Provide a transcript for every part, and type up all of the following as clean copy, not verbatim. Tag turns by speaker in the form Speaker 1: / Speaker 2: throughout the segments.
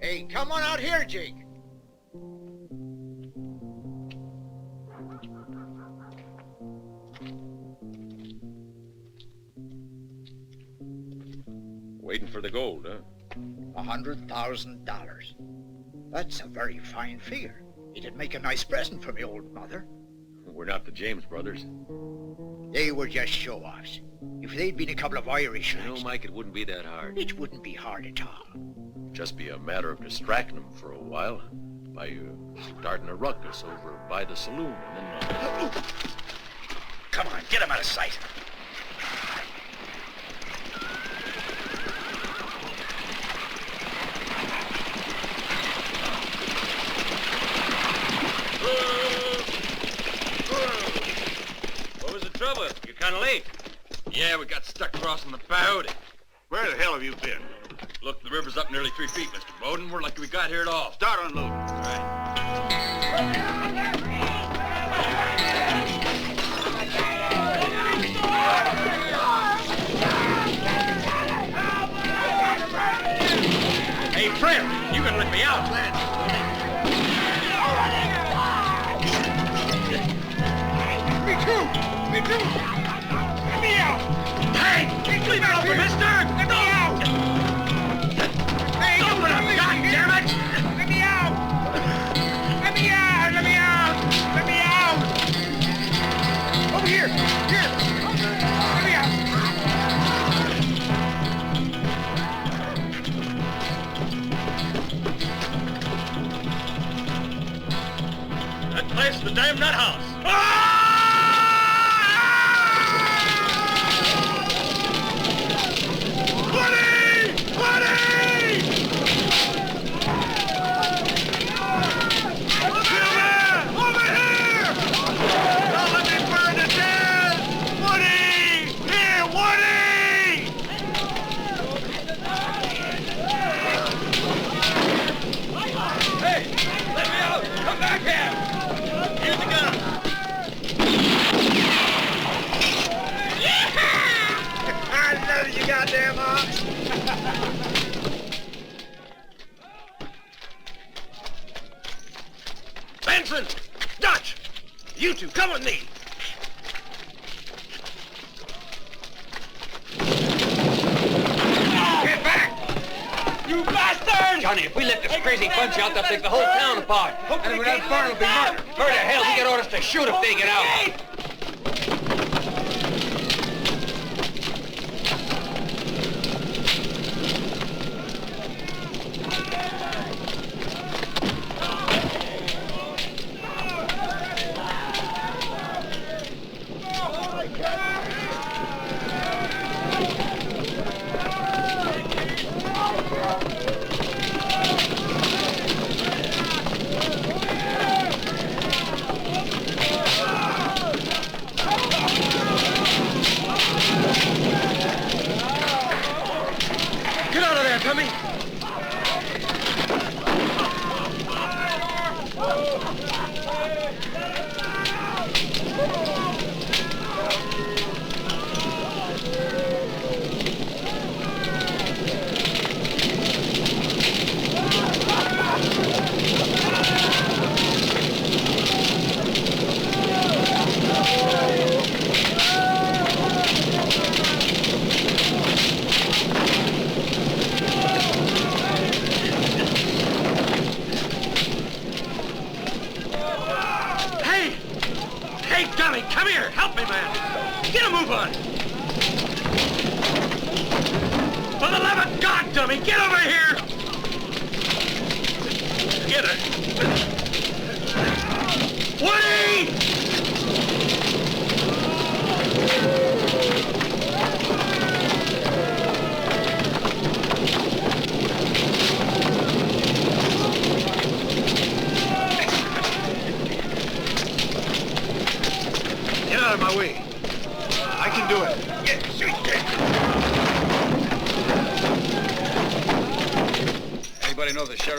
Speaker 1: Hey, come on out here, Jake.
Speaker 2: Waiting for the gold, huh?
Speaker 1: $100,000. That's a very fine figure. It'd make a nice present for me old mother.
Speaker 2: We're not the James brothers.
Speaker 1: They were just show-offs. If they'd been a couple of Irish lads...
Speaker 2: You know, Mike, it wouldn't be that hard.
Speaker 1: It wouldn't be hard at all.
Speaker 2: Just be a matter of distracting them for a while by starting a ruckus over by the saloon and then...
Speaker 1: Come on, get him out of sight.
Speaker 2: What was the trouble? You're kind of late. Yeah, we got stuck crossing the Peyote.
Speaker 3: Where the hell have you been?
Speaker 2: Look, the river's up nearly 3 feet, Mr. Bowden. We're lucky we got here at all.
Speaker 3: Start unloading.
Speaker 2: All right. Hey, friend, you gotta let me out.
Speaker 3: Me too. Let me out.
Speaker 2: Hey, leave it open, mister.
Speaker 3: Let me out. Hey,
Speaker 2: open up, goddammit.
Speaker 3: Let me out. Let me out.
Speaker 2: the damn nut house!
Speaker 1: Goddamn ox!
Speaker 3: Benson! Dutch! You two, come with me! Get back! You bastard!
Speaker 4: Johnny, if we let this crazy bunch out, they'll take the whole town apart. And without fire, it'll be murder. Murder, hell, we get orders to shoot if they get out.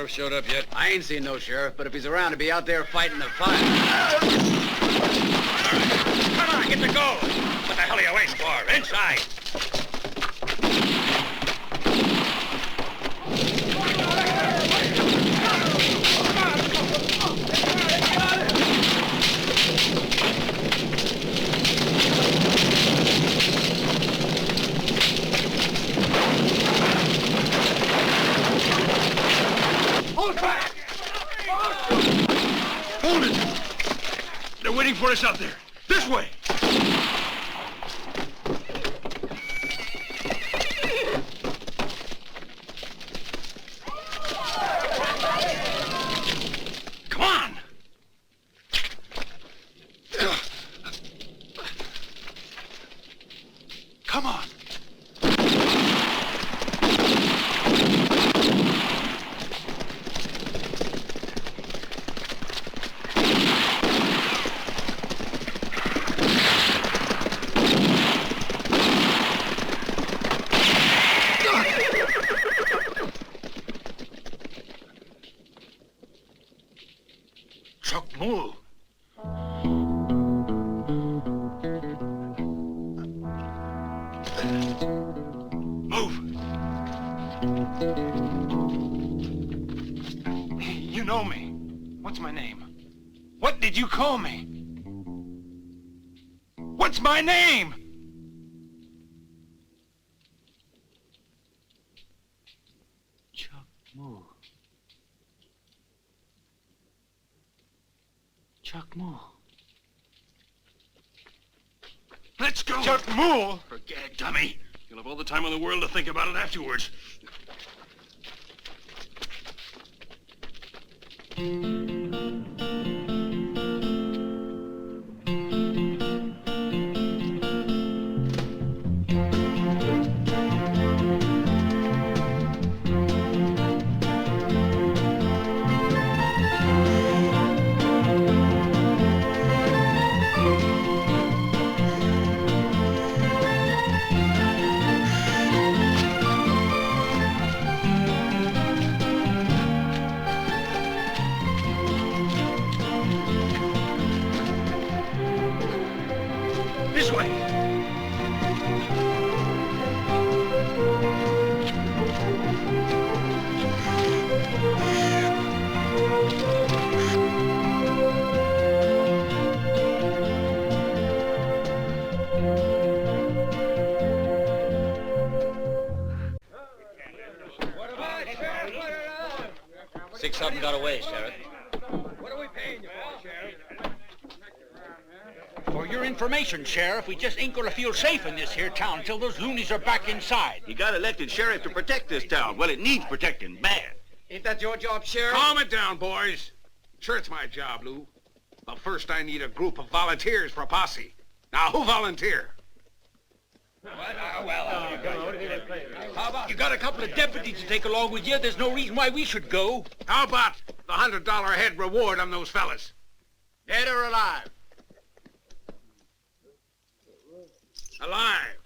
Speaker 4: Showed up yet? I ain't seen no sheriff, but if he's around, he'll be out there fighting the fight.
Speaker 3: All right, come on, get the gold. What the hell are you waiting for? Inside.
Speaker 2: For us out there. This way. Come on. Come on. Call me. What's my name?
Speaker 4: Chuck Moore. Chuck Moore.
Speaker 2: Let's go.
Speaker 3: Chuck Moore?
Speaker 2: Forget it, dummy. You'll have all the time in the world to think about it afterwards.
Speaker 4: 6 of them got away, Sheriff.
Speaker 3: What are we paying you for, Sheriff?
Speaker 5: For your information, Sheriff, we just ain't gonna feel safe in this here town till those loonies are back inside.
Speaker 3: You got elected sheriff to protect this town. Well, it needs protecting bad.
Speaker 4: Ain't that your job, Sheriff?
Speaker 6: Calm it down, boys. Sure, it's my job, Lou. But first I need a group of volunteers for a posse. Now, who volunteer?
Speaker 5: How about you got a couple of deputies to take along with you? There's no reason why we should go.
Speaker 6: How about the $100 a head reward on those fellas?
Speaker 3: Dead or alive?
Speaker 6: Alive.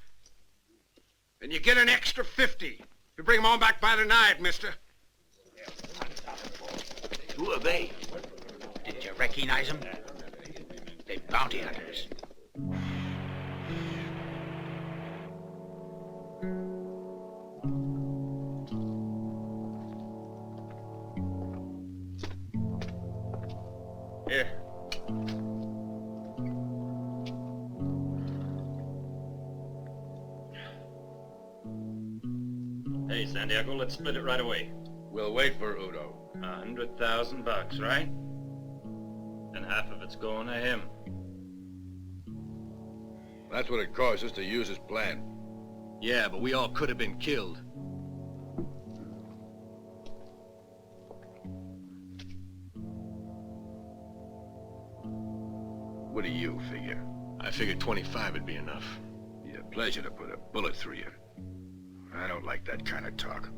Speaker 6: And you get an extra 50. You bring them on back by tonight, mister.
Speaker 3: Who are they?
Speaker 5: Did you recognize them? They're bounty hunters.
Speaker 6: Here.
Speaker 7: Hey, Santiago, let's split it right away.
Speaker 2: We'll wait for Udo.
Speaker 7: $100,000, right? And half of it's going to him.
Speaker 2: That's what it cost us to use his plan.
Speaker 3: Yeah, but we all could have been killed.
Speaker 2: What do you figure?
Speaker 3: I figured 25 would be enough.
Speaker 2: Be a pleasure to put a bullet through you. I don't like that kind of talk.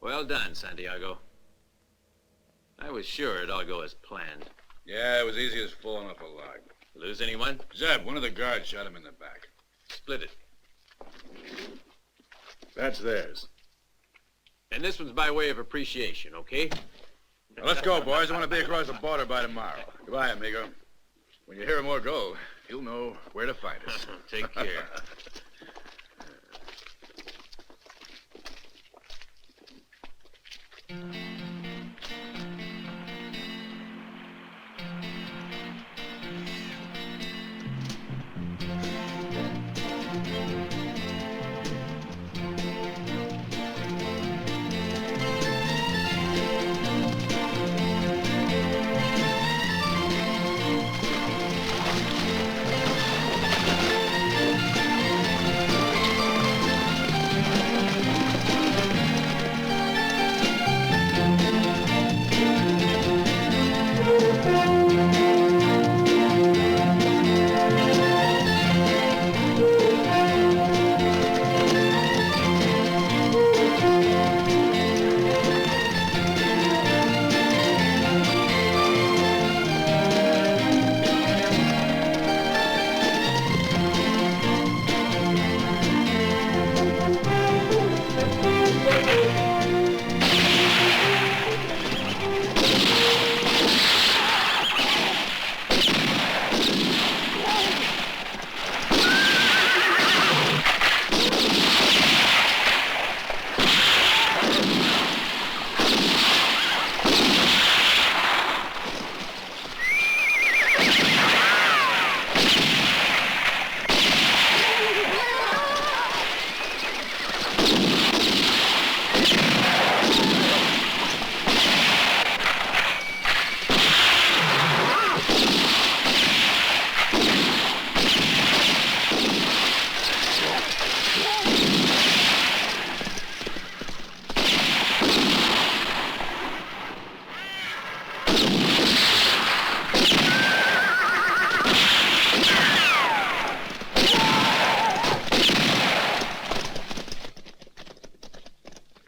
Speaker 2: Well done, Santiago. I was sure it'd all go as planned.
Speaker 8: Yeah, it was easy as falling off a log.
Speaker 2: Lose anyone?
Speaker 8: Zeb, one of the guards shot him in the back.
Speaker 2: Split it.
Speaker 8: That's theirs.
Speaker 2: And this one's by way of appreciation, okay?
Speaker 8: Now, let's go, boys. I want to be across the border by tomorrow. Goodbye, amigo. When you hear more go, you'll know where to find us.
Speaker 2: Take care.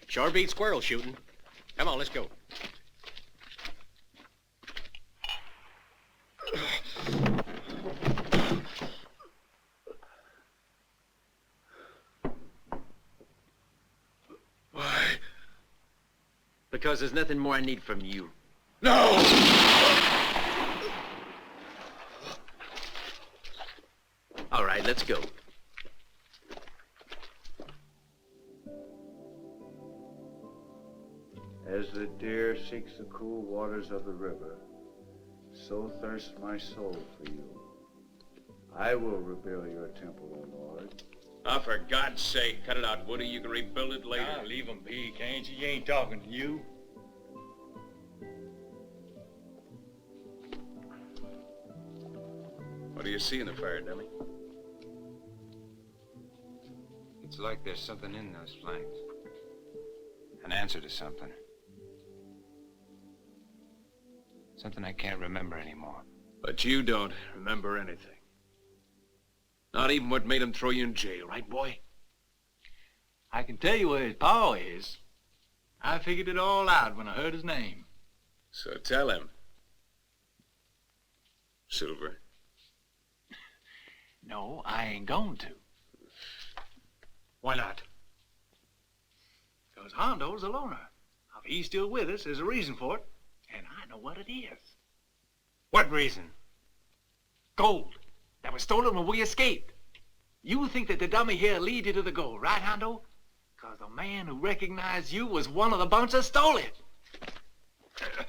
Speaker 3: Sure beats squirrel shooting. Come on, let's go.
Speaker 2: Why? Because there's nothing more I need from you.
Speaker 8: No!
Speaker 2: All right, let's go.
Speaker 9: As the deer seeks the cool waters of the river, so thirsts my soul for you. I will rebuild your temple, O Lord.
Speaker 3: Oh, for God's sake, cut it out, Woody. You can rebuild it later.
Speaker 5: Now, leave him be, can't you? He ain't talking to you.
Speaker 6: What do you see in the fire, Demi?
Speaker 10: It's like there's something in those flames. An answer to something. Something I can't remember anymore.
Speaker 6: But you don't remember anything. Not even what made him throw you in jail, right, boy?
Speaker 5: I can tell you where his paw is. I figured it all out when I heard his name.
Speaker 6: So tell him. Silver.
Speaker 5: No, I ain't going to.
Speaker 3: Why not?
Speaker 5: Because Hondo's a loner. If he's still with us, there's a reason for it. And I know what it is.
Speaker 3: What reason?
Speaker 5: Gold. That was stolen when we escaped. You think that the dummy here lead you to the gold, right, Hondo? Because the man who recognized you was one of the bunch that stole it.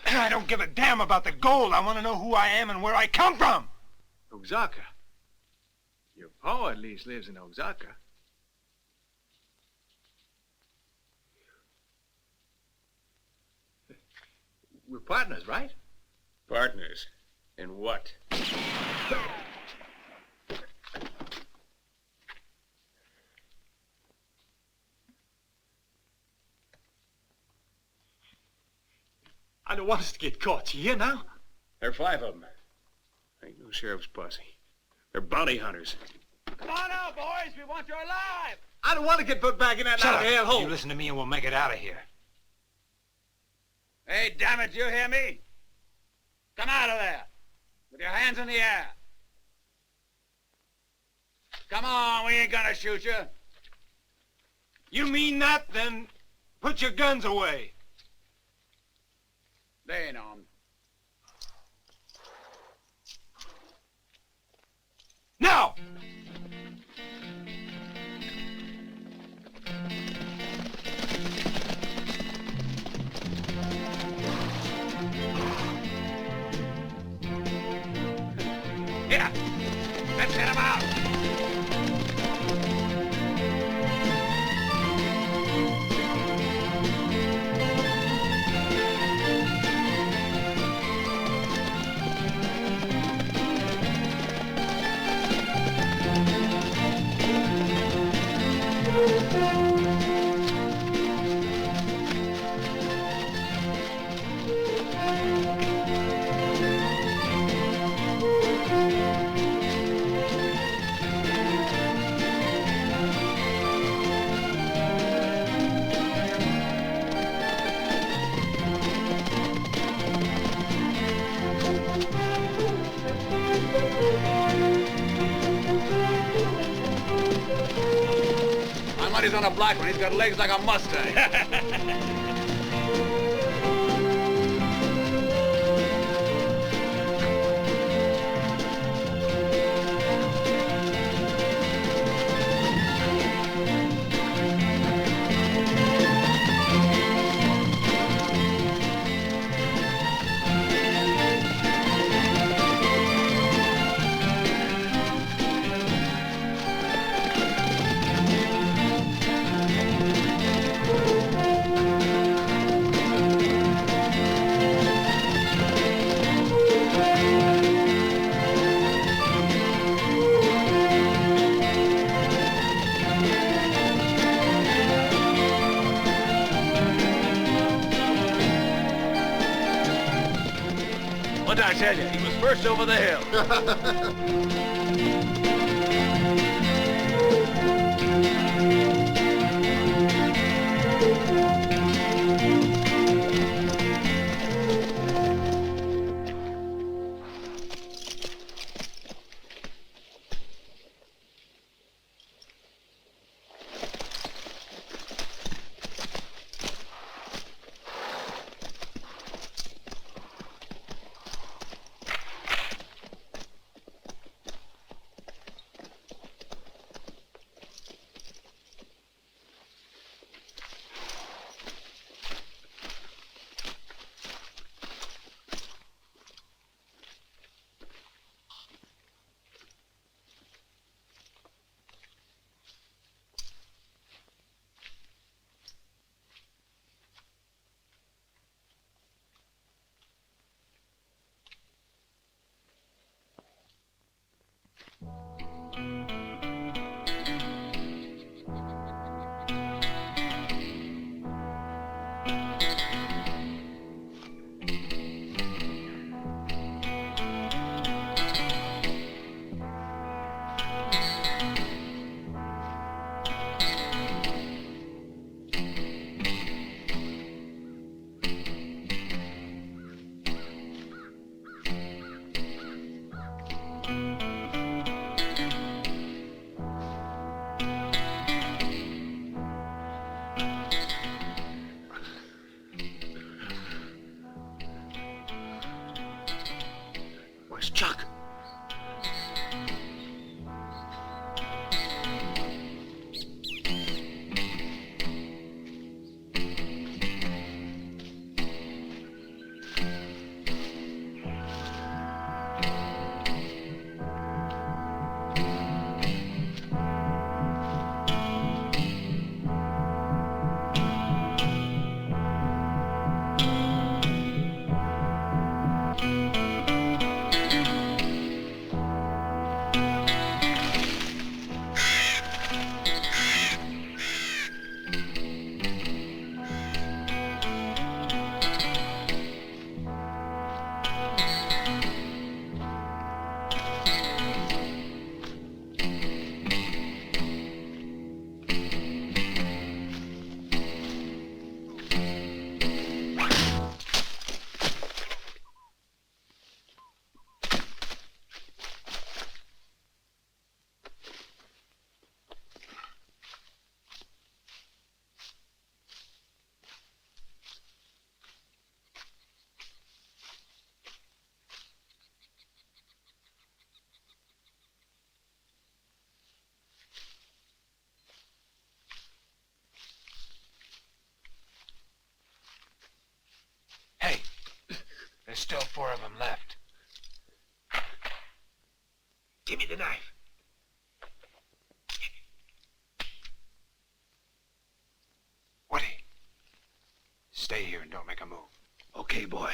Speaker 3: I don't give a damn about the gold. I want to know who I am and where I come from.
Speaker 5: Oaxaca. Your pa at least lives in Oaxaca. We're partners, right?
Speaker 6: Partners? In what?
Speaker 5: I don't want us to get caught. You hear now?
Speaker 6: There are 5 of them. Ain't no sheriff's posse. They're bounty hunters.
Speaker 3: Come on out, boys. We want you alive.
Speaker 5: I don't want to get put back in that
Speaker 3: Shut up.
Speaker 5: hell hole.
Speaker 3: You listen to me and we'll make it out of here.
Speaker 5: Hey, damn it, you hear me? Come out of there. With your hands in the air. Come on, we ain't gonna shoot you.
Speaker 3: You mean that? Then put your guns away.
Speaker 5: They ain't armed.
Speaker 3: Now!
Speaker 5: Here, let's get him out. My money's on a black one. He's got legs like a Mustang. What did I tell you? He was first over the hill.
Speaker 3: still 4 of them left. Give me the knife. Woody, stay here and don't make a move.
Speaker 1: Okay, boy.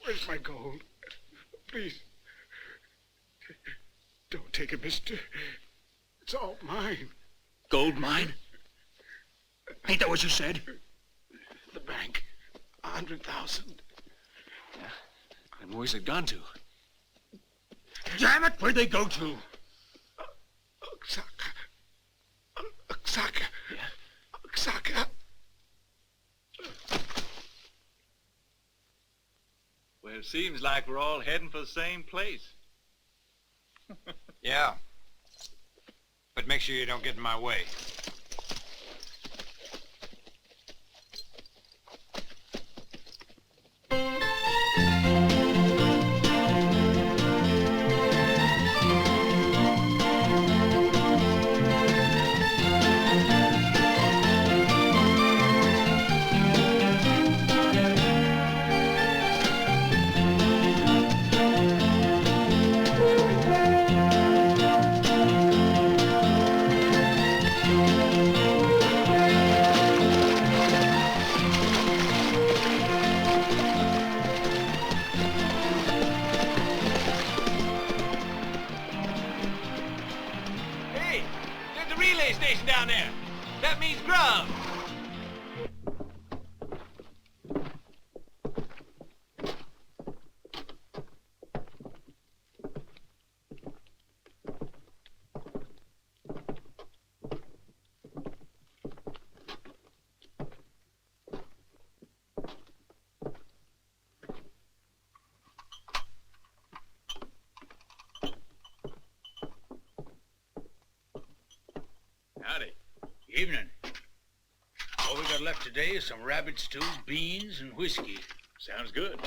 Speaker 3: Where's my gold? Please. Don't take it, mister. It's all mine.
Speaker 11: Gold mine? Ain't that what you said?
Speaker 3: The bank. 100,000.
Speaker 11: Yeah. And where's it gone to? Damn it, where'd they go to?
Speaker 3: Oaxaca. Oaxaca.
Speaker 11: Yeah?
Speaker 3: Oaxaca.
Speaker 7: Well, it seems like we're all heading for the same place.
Speaker 10: Yeah. But make sure you don't get in my way.
Speaker 4: That means grub.
Speaker 11: Howdy. Evening. All we got left today is some rabbit stew, beans, and whiskey.
Speaker 2: Sounds good.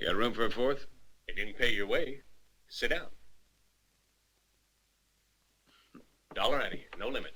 Speaker 8: You got room for a fourth?
Speaker 2: You didn't pay your way. Sit down. Dollar ante, no limit.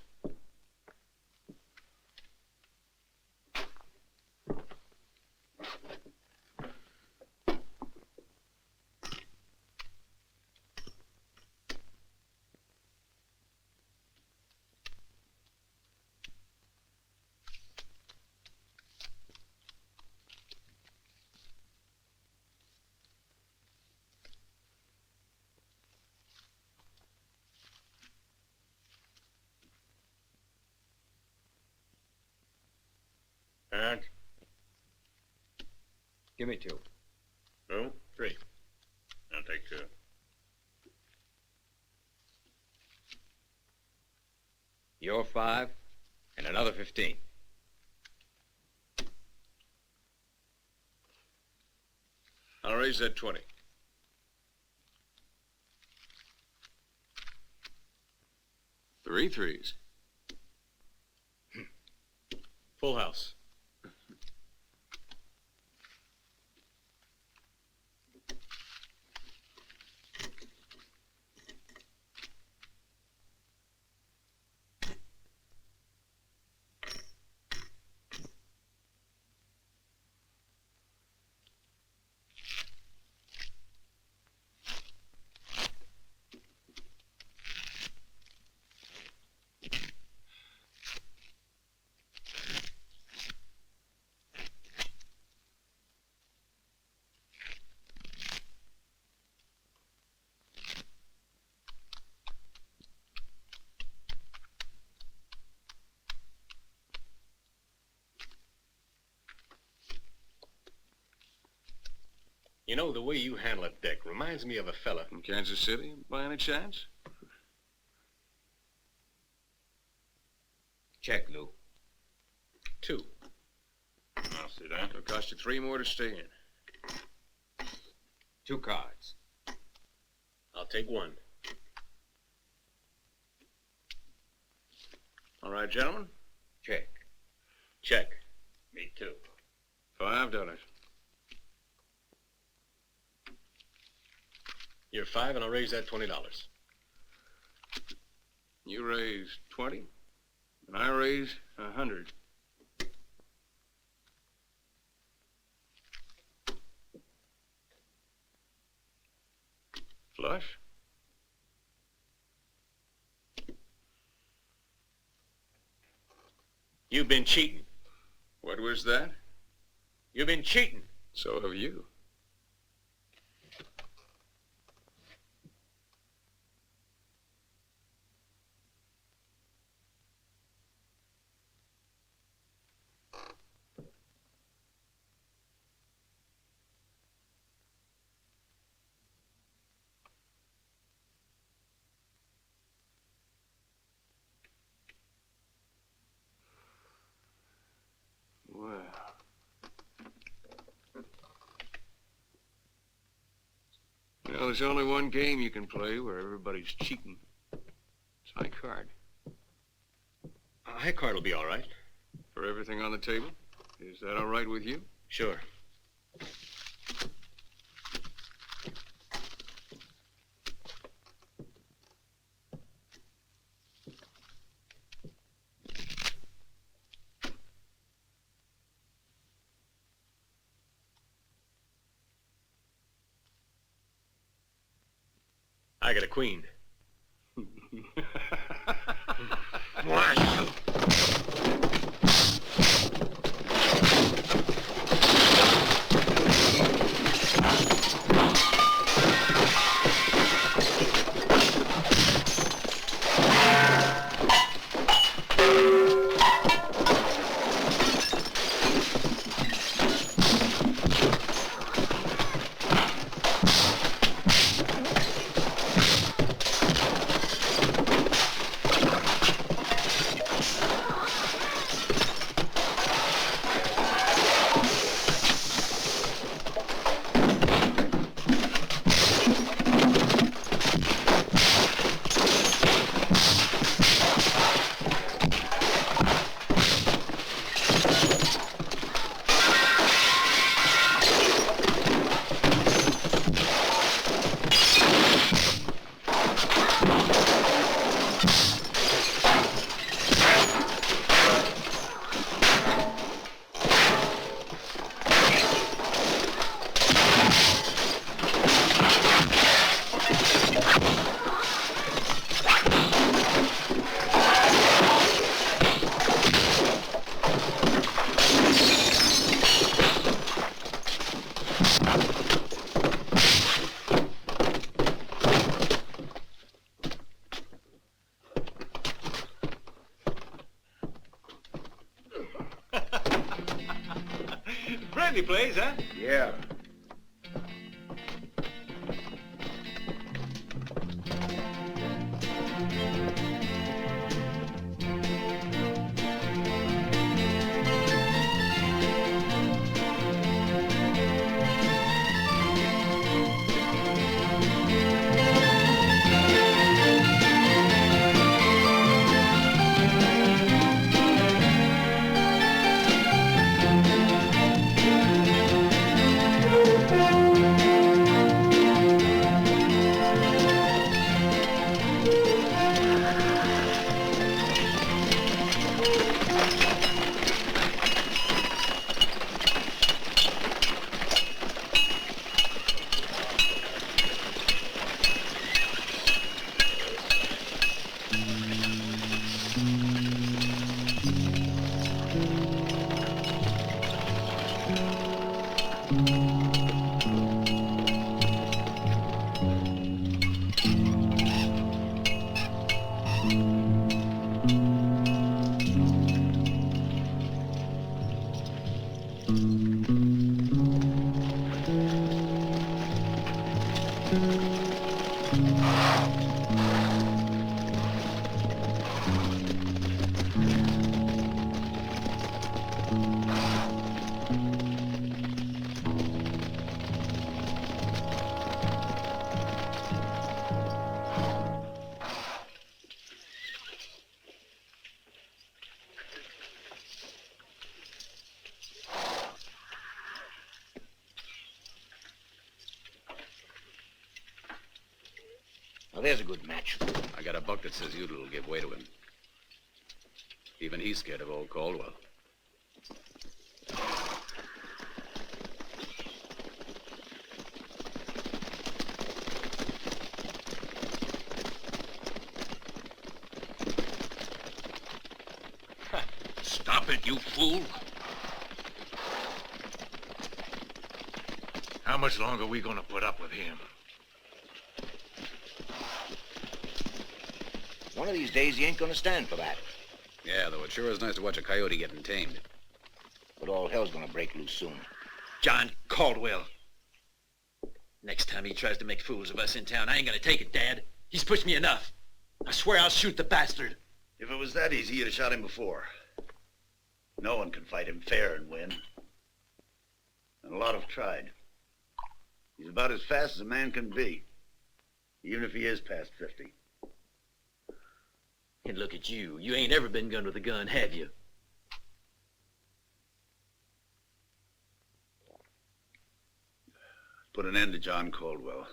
Speaker 2: And
Speaker 10: Give me two.
Speaker 2: no, 3. I'll take 2.
Speaker 10: Your 5 and another 15.
Speaker 8: I'll raise that 20. Three threes.
Speaker 2: Full house. You know, the way you handle a deck reminds me of a fella.
Speaker 8: From Kansas City, by any chance?
Speaker 10: Check, Lou.
Speaker 2: 2.
Speaker 7: I'll sit down.
Speaker 8: It'll cost you 3 more to stay in.
Speaker 10: 2 cards.
Speaker 2: I'll take 1.
Speaker 8: All right, gentlemen.
Speaker 10: Check.
Speaker 2: Check.
Speaker 7: Me too.
Speaker 8: $5.
Speaker 2: You're 5, and I'll raise that $20.
Speaker 8: You raise 20, and I raise 100. Flush?
Speaker 2: You've been cheating.
Speaker 8: What was that?
Speaker 2: You've been cheating.
Speaker 8: So have you.
Speaker 10: Well, there's only one game you can play where everybody's cheating. It's high card.
Speaker 4: High card will be all right.
Speaker 10: For everything on the table? Is that all right with you?
Speaker 4: Sure. I got a queen. Brandy plays, huh?
Speaker 9: Yeah.
Speaker 11: Well, there's a good match.
Speaker 8: I got a buck that says you'll give way to him. Even he's scared of old Caldwell.
Speaker 11: Stop it, you fool.
Speaker 3: How much longer are we gonna put up with him?
Speaker 11: One of these days, he ain't gonna stand for that.
Speaker 8: Yeah, though it sure is nice to watch a coyote getting tamed.
Speaker 11: But all hell's gonna break loose soon.
Speaker 4: John Caldwell. Next time he tries to make fools of us in town, I ain't gonna take it, Dad. He's pushed me enough. I swear I'll shoot the bastard.
Speaker 12: If it was that easy, you'd have shot him before. No one can fight him fair and win. And a lot have tried. He's about as fast as a man can be. even if he is past 50.
Speaker 4: And look at you. You ain't ever been gunned with a gun, have you?
Speaker 12: Put an end to John Caldwell.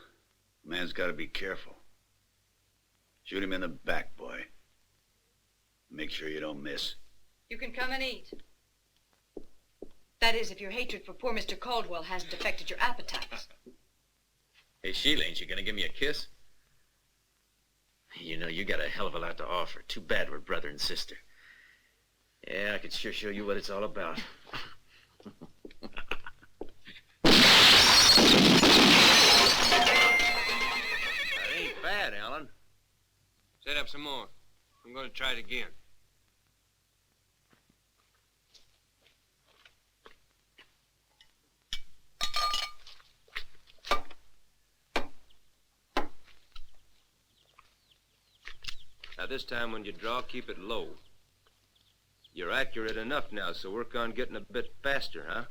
Speaker 12: A man's got to be careful. Shoot him in the back, boy. Make sure you don't miss.
Speaker 13: You can come and eat. That is, if your hatred for poor Mr. Caldwell hasn't affected your appetites.
Speaker 4: Hey, Sheila, ain't you gonna give me a kiss? You know, you got a hell of a lot to offer. Too bad we're brother and sister. Yeah, I could sure show you what it's all about.
Speaker 10: That ain't bad, Alan. Set up some more. I'm gonna try it again. Now this time when you draw, keep it low. You're accurate enough now, so work on getting a bit faster, huh?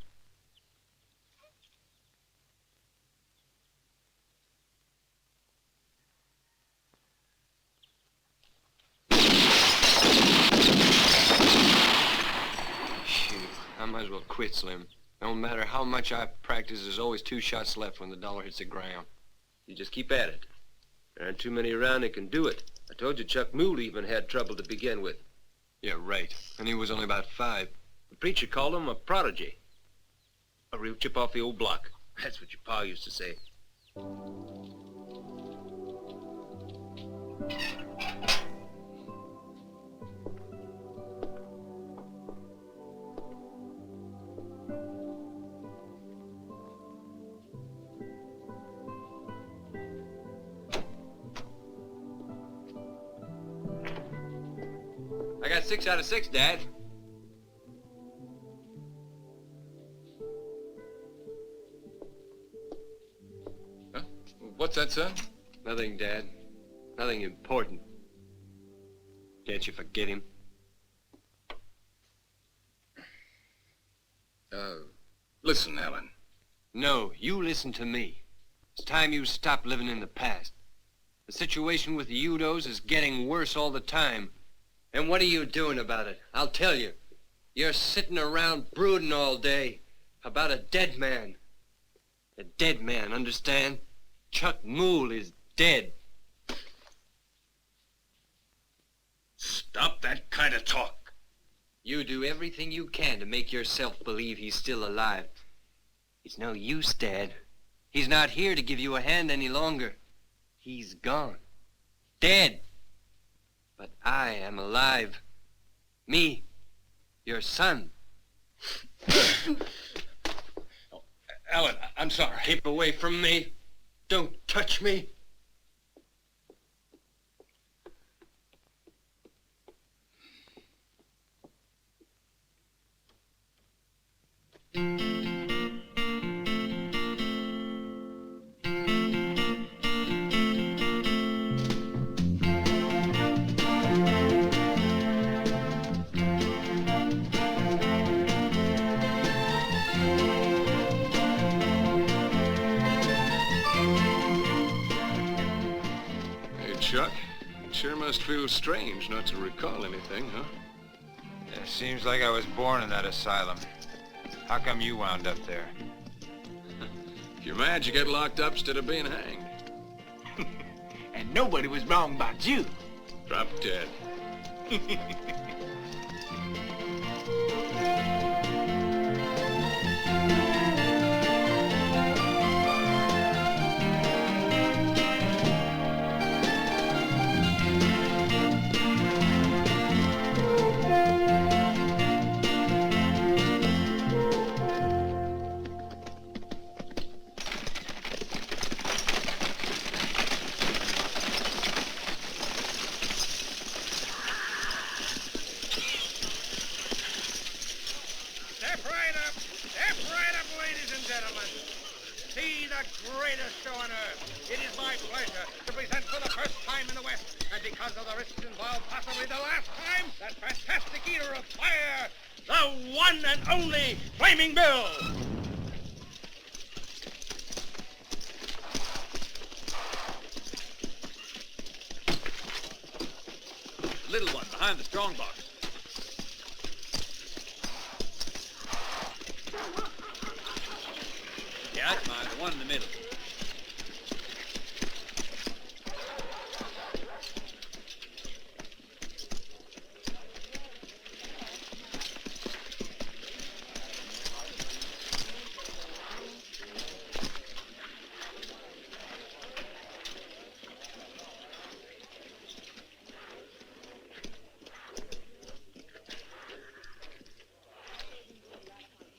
Speaker 10: Shoot, I might as well quit, Slim. No matter how much I practice, there's always 2 shots left when the dollar hits the ground. You just keep at it. There aren't too many around that can do it. I told you Chuck Moole even had trouble to begin with. Yeah, right. And he was only about 5. The preacher called him a prodigy. A real chip off the old block. That's what your pa used to say. I got 6 out of 6, Dad.
Speaker 8: Huh? What's that, son?
Speaker 10: Nothing, Dad. Nothing important. Can't you forget him?
Speaker 8: Listen, Alan.
Speaker 10: No, you listen to me. It's time you stop living in the past. The situation with the Udos is getting worse all the time. And what are you doing about it? I'll tell you. You're sitting around brooding all day about a dead man. A dead man, understand? Chuck Moole is dead.
Speaker 11: Stop that kind of talk.
Speaker 10: You do everything you can to make yourself believe he's still alive. It's no use, Dad. He's not here to give you a hand any longer. He's gone. Dead. But I am alive. Me, your son.
Speaker 11: Oh, Alan, I'm sorry.
Speaker 10: Keep away from me. Don't touch me.
Speaker 8: Chuck, it sure must feel strange not to recall anything, huh?
Speaker 10: It seems like I was born in that asylum. How come you wound up there?
Speaker 8: If you're mad, you get locked up instead of being hanged.
Speaker 5: And nobody was wrong about you.
Speaker 8: Drop dead.
Speaker 4: little one behind the strong box. Yeah, that's mine, the one in the middle.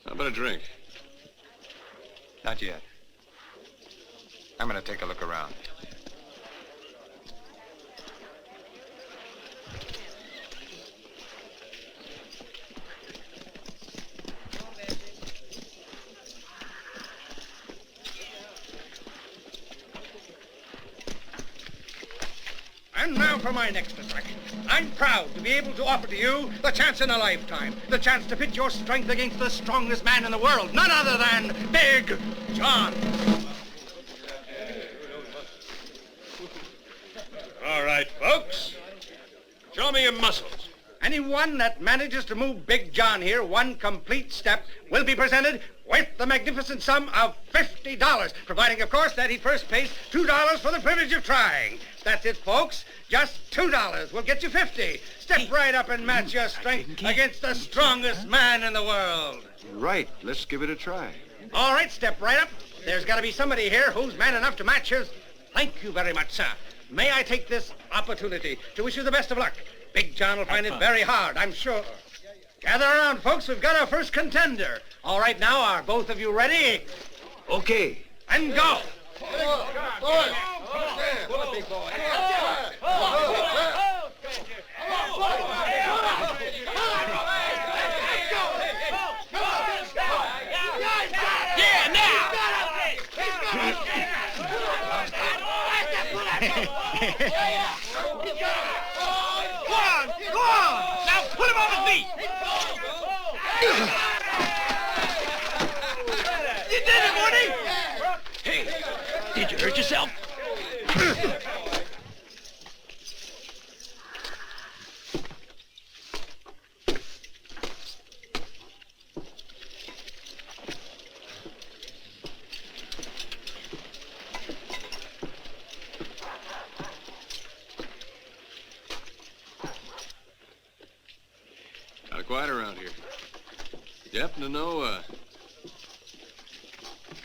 Speaker 10: How about a drink?
Speaker 3: Not yet. I'm gonna take a look around.
Speaker 6: And now for my next attraction. I'm proud to be able to offer to you the chance in a lifetime. The chance to pit your strength against the strongest man in the world. None other than Big John.
Speaker 2: All right, folks. Show me your muscles.
Speaker 6: Anyone that manages to move Big John here one complete step will be presented with the magnificent sum of $50, providing, of course, that he first pays $2 for the privilege of trying. That's it, folks. Just $2 will get you 50. Step right up and match your strength against the strongest man in the world.
Speaker 10: Right. Let's give it a try.
Speaker 6: All right, step right up. There's got to be somebody here who's man enough to match his... Thank you very much, sir. May I take this opportunity to wish you the best of luck? Big John will find it very hard, I'm sure. Gather around, folks. We've got our first contender. All right, now, are both of you ready?
Speaker 10: Okay.
Speaker 6: And go.
Speaker 3: Go on! Now put him on his feet! You did it, Woody!
Speaker 4: Hey, did you hurt yourself?
Speaker 10: Kind of quiet around here. You happen to know a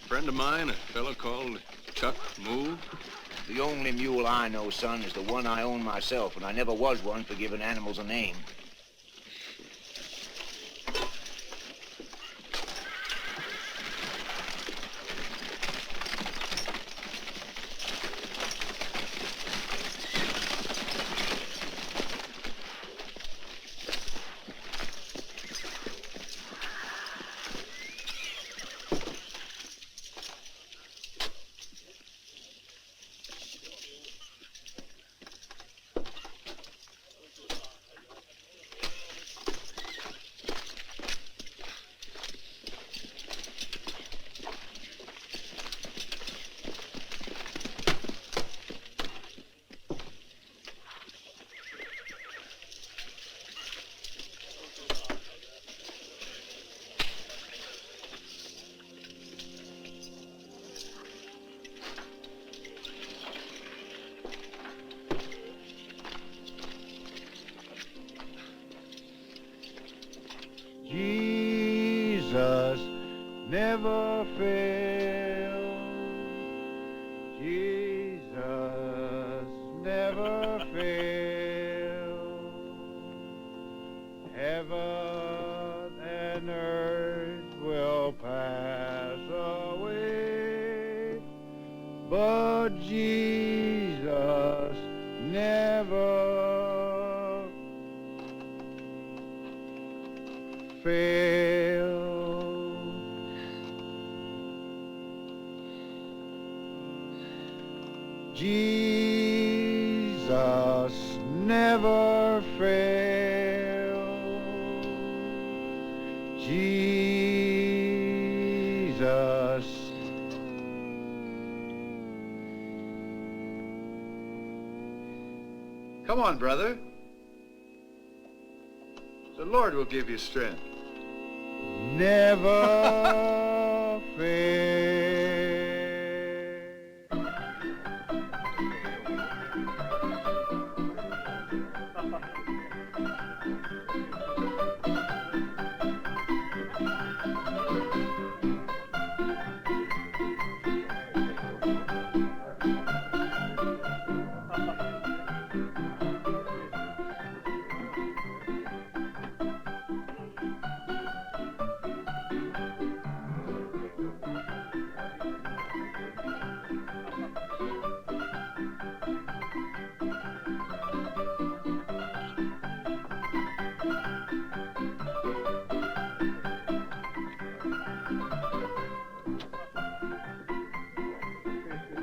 Speaker 10: friend of mine, a fellow called Chuck Move?
Speaker 11: The only mule I know, son, is the one I own myself, and I never was one for giving animals a name.
Speaker 9: Jesus never fails. Jesus never fails. Heaven and earth will pass away, but Jesus never fail. Jesus never fail. Jesus.
Speaker 12: Come on, brother.
Speaker 9: The Lord will give you strength. Never fail.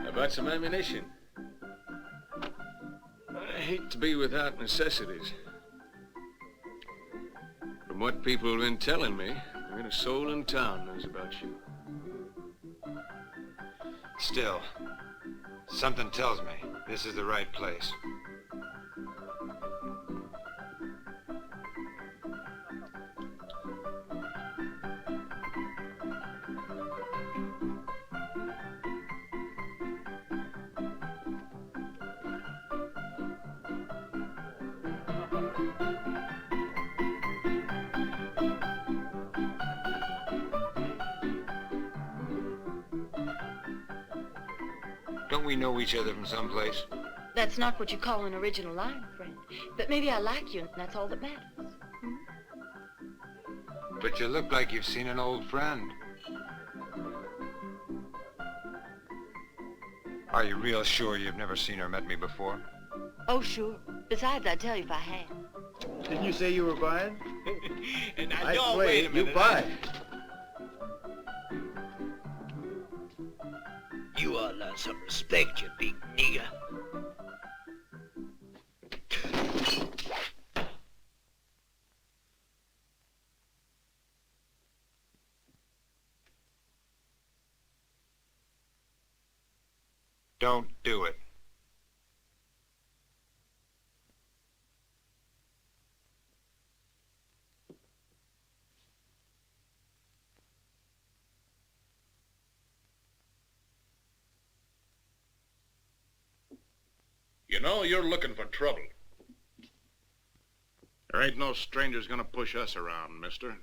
Speaker 10: About some ammunition. I hate to be without necessities. From what people have been telling me, there ain't a soul in town knows about you.
Speaker 14: Still, something tells me this is the right place. Don't we know each other from someplace?
Speaker 15: That's not what you call an original line, friend. But maybe I like you, and that's all that matters.
Speaker 14: But you look like you've seen an old friend. Are you real sure you've never seen or met me before?
Speaker 15: Oh, sure. Besides, I'd tell you if I had.
Speaker 9: Didn't you say you were buying?
Speaker 11: And now,
Speaker 9: I
Speaker 11: y'all
Speaker 9: swear,
Speaker 11: wait a minute.
Speaker 9: you buy.
Speaker 11: You ought to learn some respect, you big nigger.
Speaker 14: Don't do it.
Speaker 8: You know, you're looking for trouble. There ain't no strangers gonna push us around, mister.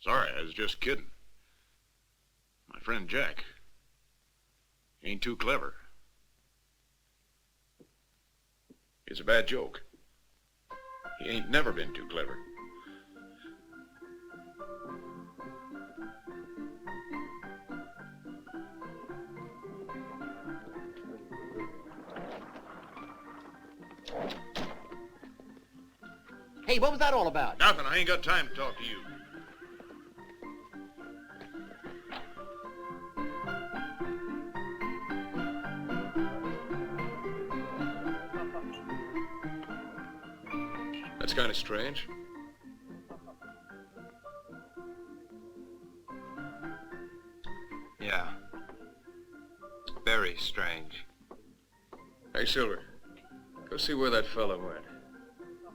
Speaker 8: Sorry, I was just kidding. My friend Jack. He ain't too clever. It's a bad joke. He ain't never been too clever.
Speaker 4: Hey, what was that all about?
Speaker 8: Nothing. I ain't got time to talk to you.
Speaker 10: That's kind of strange.
Speaker 14: Yeah. Very strange.
Speaker 10: Hey, Silver, go see where that fellow went.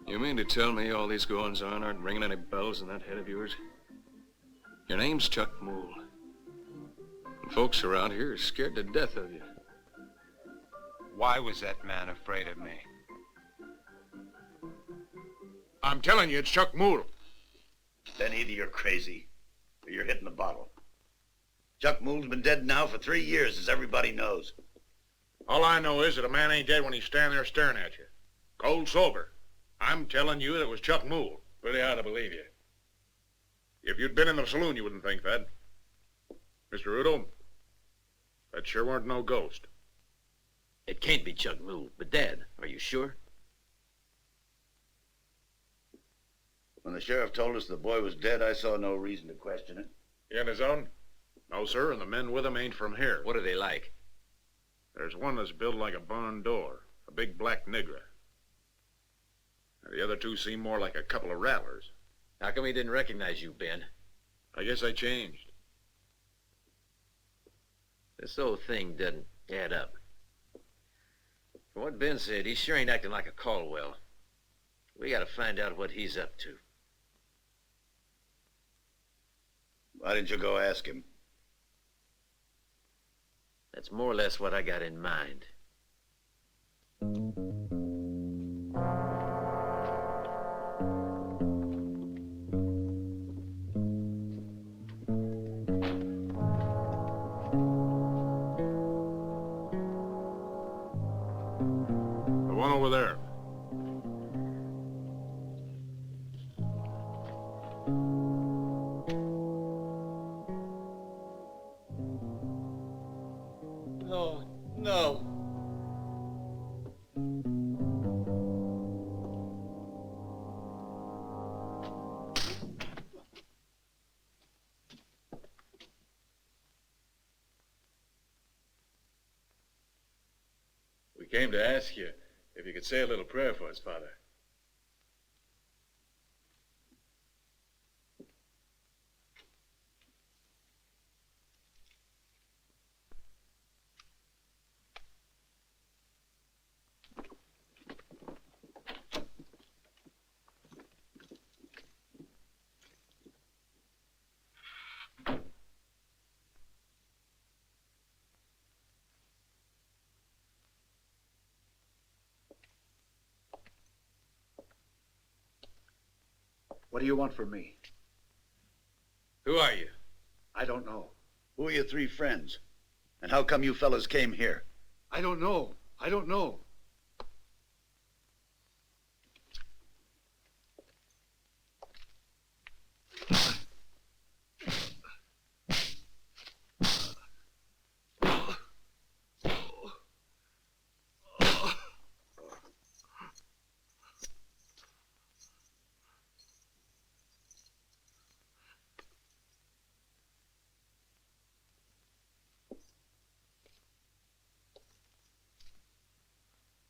Speaker 10: You mean to tell me all these goings-on aren't ringing any bells in that head of yours? Your name's Chuck Moole. And folks around here are scared to death of you.
Speaker 14: Why was that man afraid of me?
Speaker 8: I'm telling you, it's Chuck Moole.
Speaker 12: Then either you're crazy or you're hitting the bottle. Chuck Moole's been dead now for 3 years, as everybody knows.
Speaker 8: All I know is that a man ain't dead when he's standing there staring at you. Cold sober. I'm telling you that it was Chuck Moole. Pretty hard to believe you. If you'd been in the saloon, you wouldn't think that. Mr. Udo, that sure weren't no ghost.
Speaker 4: It can't be Chuck Moole, but Dad, are you sure?
Speaker 12: When the sheriff told us the boy was dead, I saw no reason to question it.
Speaker 8: He on his own? No, sir, and the men with him ain't from here.
Speaker 4: What are they like?
Speaker 8: There's one that's built like a barn door, a big black nigger. And the other two seem more like a couple of rattlers.
Speaker 4: How come he didn't recognize you, Ben?
Speaker 8: I guess I changed.
Speaker 4: This whole thing doesn't add up. From what Ben said, he sure ain't acting like a Caldwell. We gotta find out what he's up to.
Speaker 12: Why didn't you go ask him?
Speaker 4: That's more or less what I got in mind.
Speaker 8: The one over there.
Speaker 10: No.
Speaker 7: We came to ask you if you could say a little prayer for us, Father.
Speaker 9: What do you want from me?
Speaker 7: Who are you?
Speaker 9: I don't know.
Speaker 12: Who are your three friends? And how come you fellas came here?
Speaker 9: I don't know. I don't know.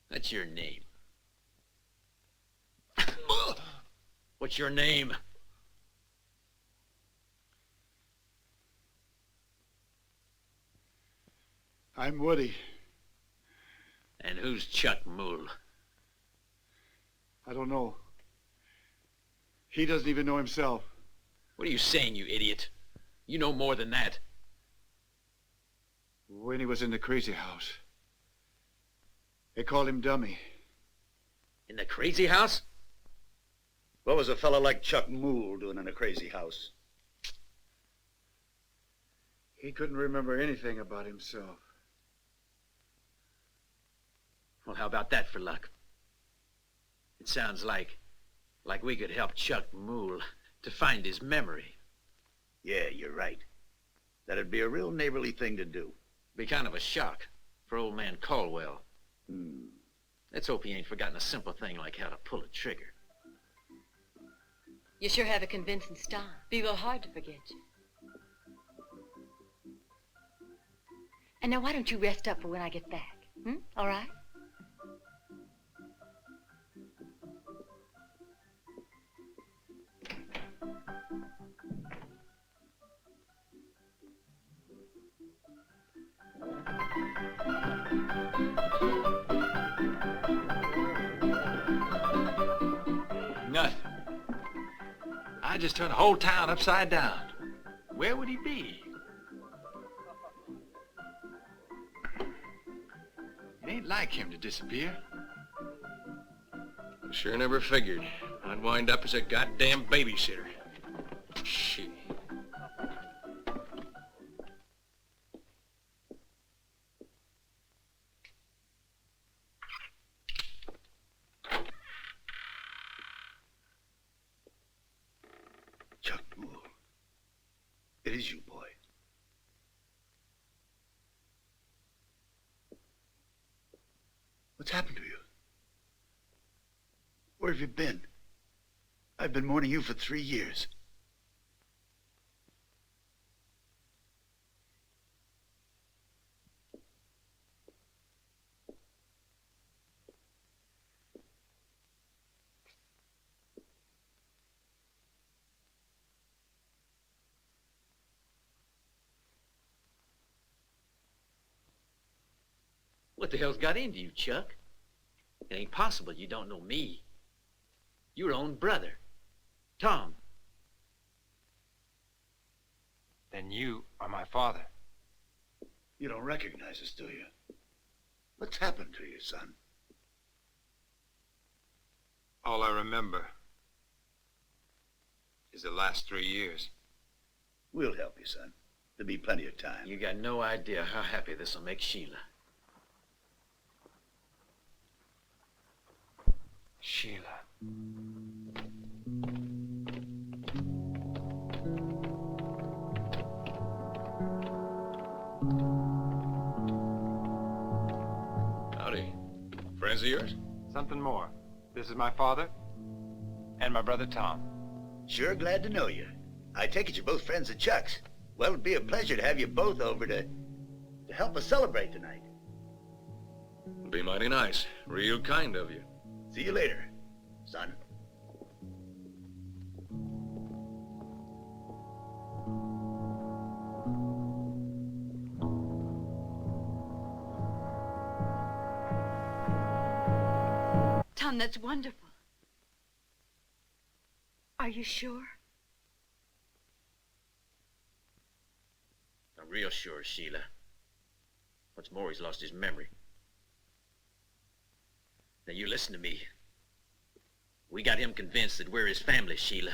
Speaker 4: What's your name? What's your name?
Speaker 9: I'm Woody.
Speaker 4: And who's Chuck Moole?
Speaker 9: I don't know. He doesn't even know himself.
Speaker 4: What are you saying, you idiot? You know more than that.
Speaker 9: When he was in the crazy house, they called him Dummy.
Speaker 4: In the crazy house?
Speaker 12: What was a fellow like Chuck Moole doing in a crazy house?
Speaker 9: He couldn't remember anything about himself.
Speaker 4: Well, how about that for luck? It sounds like we could help Chuck Moole to find his memory.
Speaker 12: Yeah, you're right. That'd be a real neighborly thing to do.
Speaker 4: Be kind of a shock for old man Caldwell. Let's hope he ain't forgotten a simple thing like how to pull a trigger.
Speaker 15: You sure have a convincing style. Be real hard to forget you. And now why don't you rest up for when I get back? All right?
Speaker 5: Nothing. I just turned the whole town upside down. Where would he be? It ain't like him to disappear.
Speaker 10: I sure never figured I'd wind up as a goddamn babysitter. Shit.
Speaker 12: Chuck Moole. It is you, boy. What's happened to you? Where have you been? I've been mourning you for 3 years.
Speaker 4: What the hell's got into you, Chuck? It ain't possible you don't know me. Your own brother, Tom.
Speaker 14: Then you are my father.
Speaker 12: You don't recognize us, do you? What's happened to you, son?
Speaker 14: All I remember is the last 3 years.
Speaker 12: We'll help you, son. There'll be plenty of time.
Speaker 4: You got no idea how happy this'll make Sheila.
Speaker 14: Sheila.
Speaker 2: Howdy. Friends of yours?
Speaker 14: Something more. This is my father and my brother Tom.
Speaker 12: Sure glad to know you. I take it you're both friends of Chuck's. Well, it'd be a pleasure to have you both over to help us celebrate tonight.
Speaker 2: It'd be mighty nice. Real kind of you.
Speaker 12: See you later, son.
Speaker 13: Tom, that's wonderful. Are you sure?
Speaker 4: I'm real sure, Sheila. What's more, he's lost his memory. Now, you listen to me. We got him convinced that we're his family, Sheila.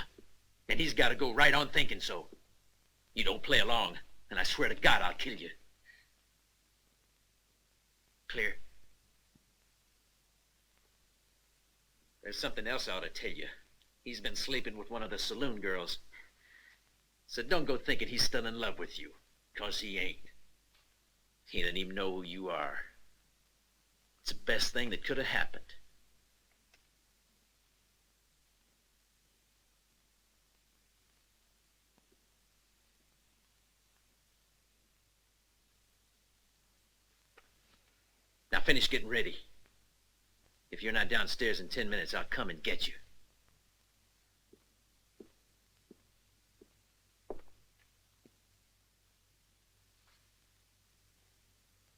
Speaker 4: And he's got to go right on thinking so. You don't play along, and I swear to God I'll kill you. Clear? There's something else I ought to tell you. He's been sleeping with one of the saloon girls. So don't go thinking he's still in love with you, 'cause he ain't. He doesn't even know who you are. It's the best thing that could have happened. Now finish getting ready. If you're not downstairs in 10 minutes, I'll come and get you.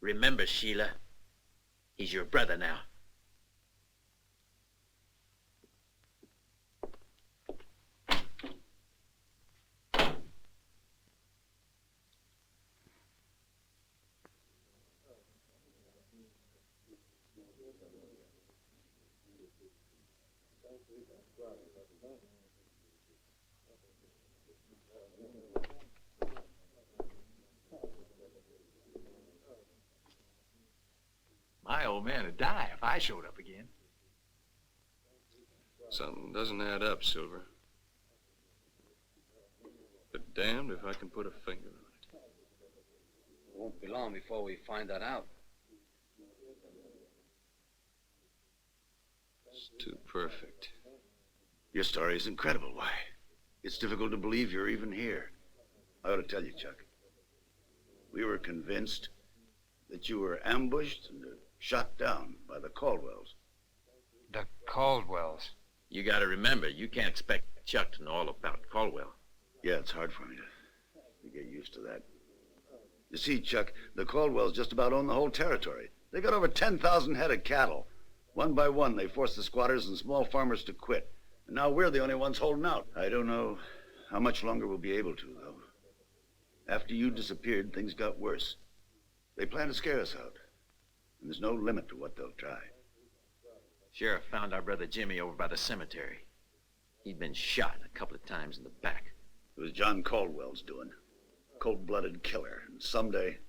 Speaker 4: Remember, Sheila, he's your brother now.
Speaker 5: My old man would die if I showed up again.
Speaker 2: Something doesn't add up, Silver. But damned if I can put a finger on it.
Speaker 16: It won't be long before we find that out.
Speaker 2: It's too perfect.
Speaker 12: Your story is incredible. Why? It's difficult to believe you're even here. I ought to tell you, Chuck. We were convinced that you were ambushed and shot down by the Caldwells.
Speaker 14: The Caldwells?
Speaker 4: You gotta remember, you can't expect Chuck to know all about Caldwell.
Speaker 12: Yeah, it's hard for me to get used to that. You see, Chuck, the Caldwells just about own the whole territory. They got over 10,000 head of cattle. One by one, they forced the squatters and small farmers to quit. And now we're the only ones holding out. I don't know how much longer we'll be able to, though. After you disappeared, things got worse. They plan to scare us out. And there's no limit to what they'll try.
Speaker 4: Sheriff found our brother Jimmy over by the cemetery. He'd been shot a couple of times in the back.
Speaker 12: It was John Caldwell's doing. Cold-blooded killer. And someday,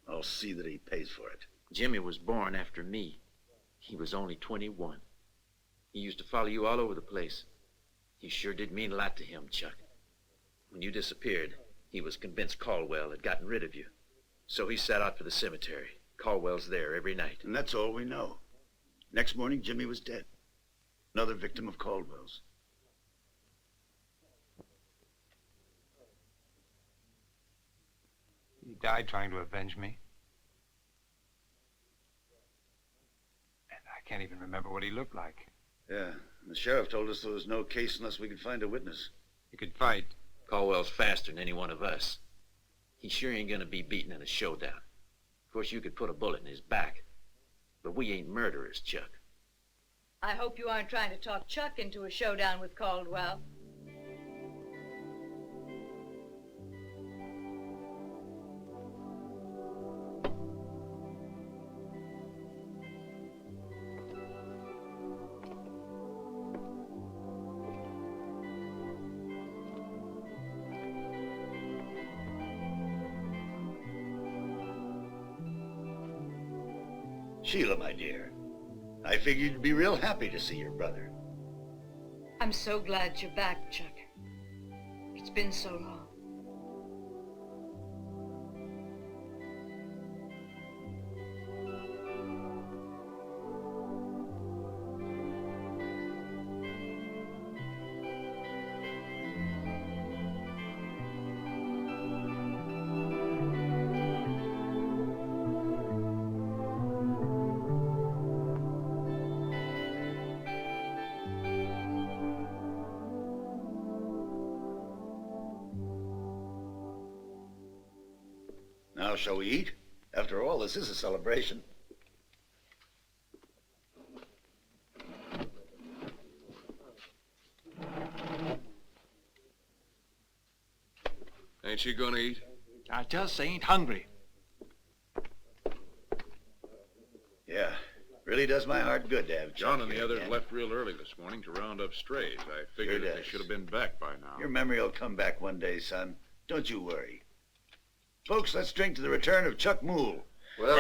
Speaker 12: I'll see that he pays for it.
Speaker 4: Jimmy was born after me. He was only 21. He used to follow you all over the place. You sure did mean a lot to him, Chuck. When you disappeared, he was convinced Caldwell had gotten rid of you. So he set out for the cemetery. Caldwell's there every night.
Speaker 12: And that's all we know. Next morning, Jimmy was dead. Another victim of Caldwell's.
Speaker 14: He died trying to avenge me. And I can't even remember what he looked like.
Speaker 12: Yeah, the sheriff told us there was no case unless we could find a witness.
Speaker 14: He could fight.
Speaker 4: Caldwell's faster than any one of us. He sure ain't gonna be beaten in a showdown. Of course, you could put a bullet in his back, but we ain't murderers, Chuck.
Speaker 13: I hope you aren't trying to talk Chuck into a showdown with Caldwell.
Speaker 12: Sheila, my dear, I figured you'd be real happy to see your brother.
Speaker 13: I'm so glad you're back, Chuck. It's been so long.
Speaker 12: Now, shall we eat? After all, this is a celebration.
Speaker 17: Ain't she gonna eat?
Speaker 5: I just ain't hungry.
Speaker 12: Yeah, really does my heart good to have
Speaker 8: John and
Speaker 12: Chuck
Speaker 8: the
Speaker 12: here
Speaker 8: others
Speaker 12: again.
Speaker 8: left real early this morning to round up strays. I figured
Speaker 12: Sure
Speaker 8: that they
Speaker 12: does.
Speaker 8: should have been back by now.
Speaker 12: Your memory will come back one day, son. Don't you worry. Folks, let's drink to the return of Chuck Moole.
Speaker 17: Well,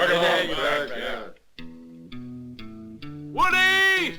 Speaker 5: Woody! Woody!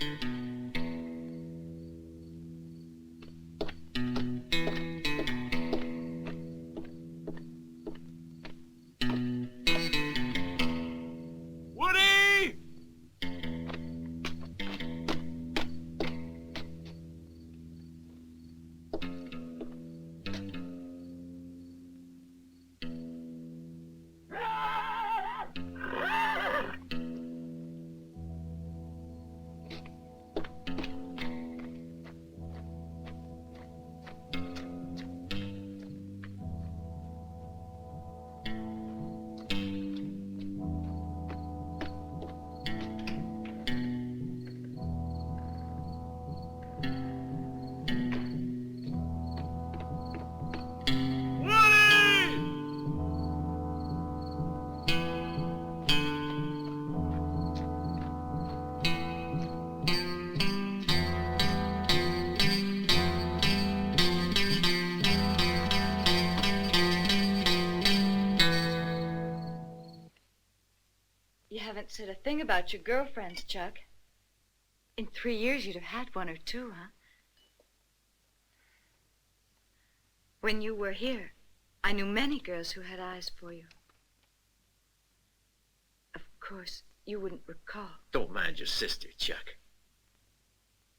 Speaker 15: You haven't said a thing about your girlfriends, Chuck. In 3 years, you'd have had one or two, huh? When you were here, I knew many girls who had eyes for you. Of course, you wouldn't recall.
Speaker 4: Don't mind your sister, Chuck.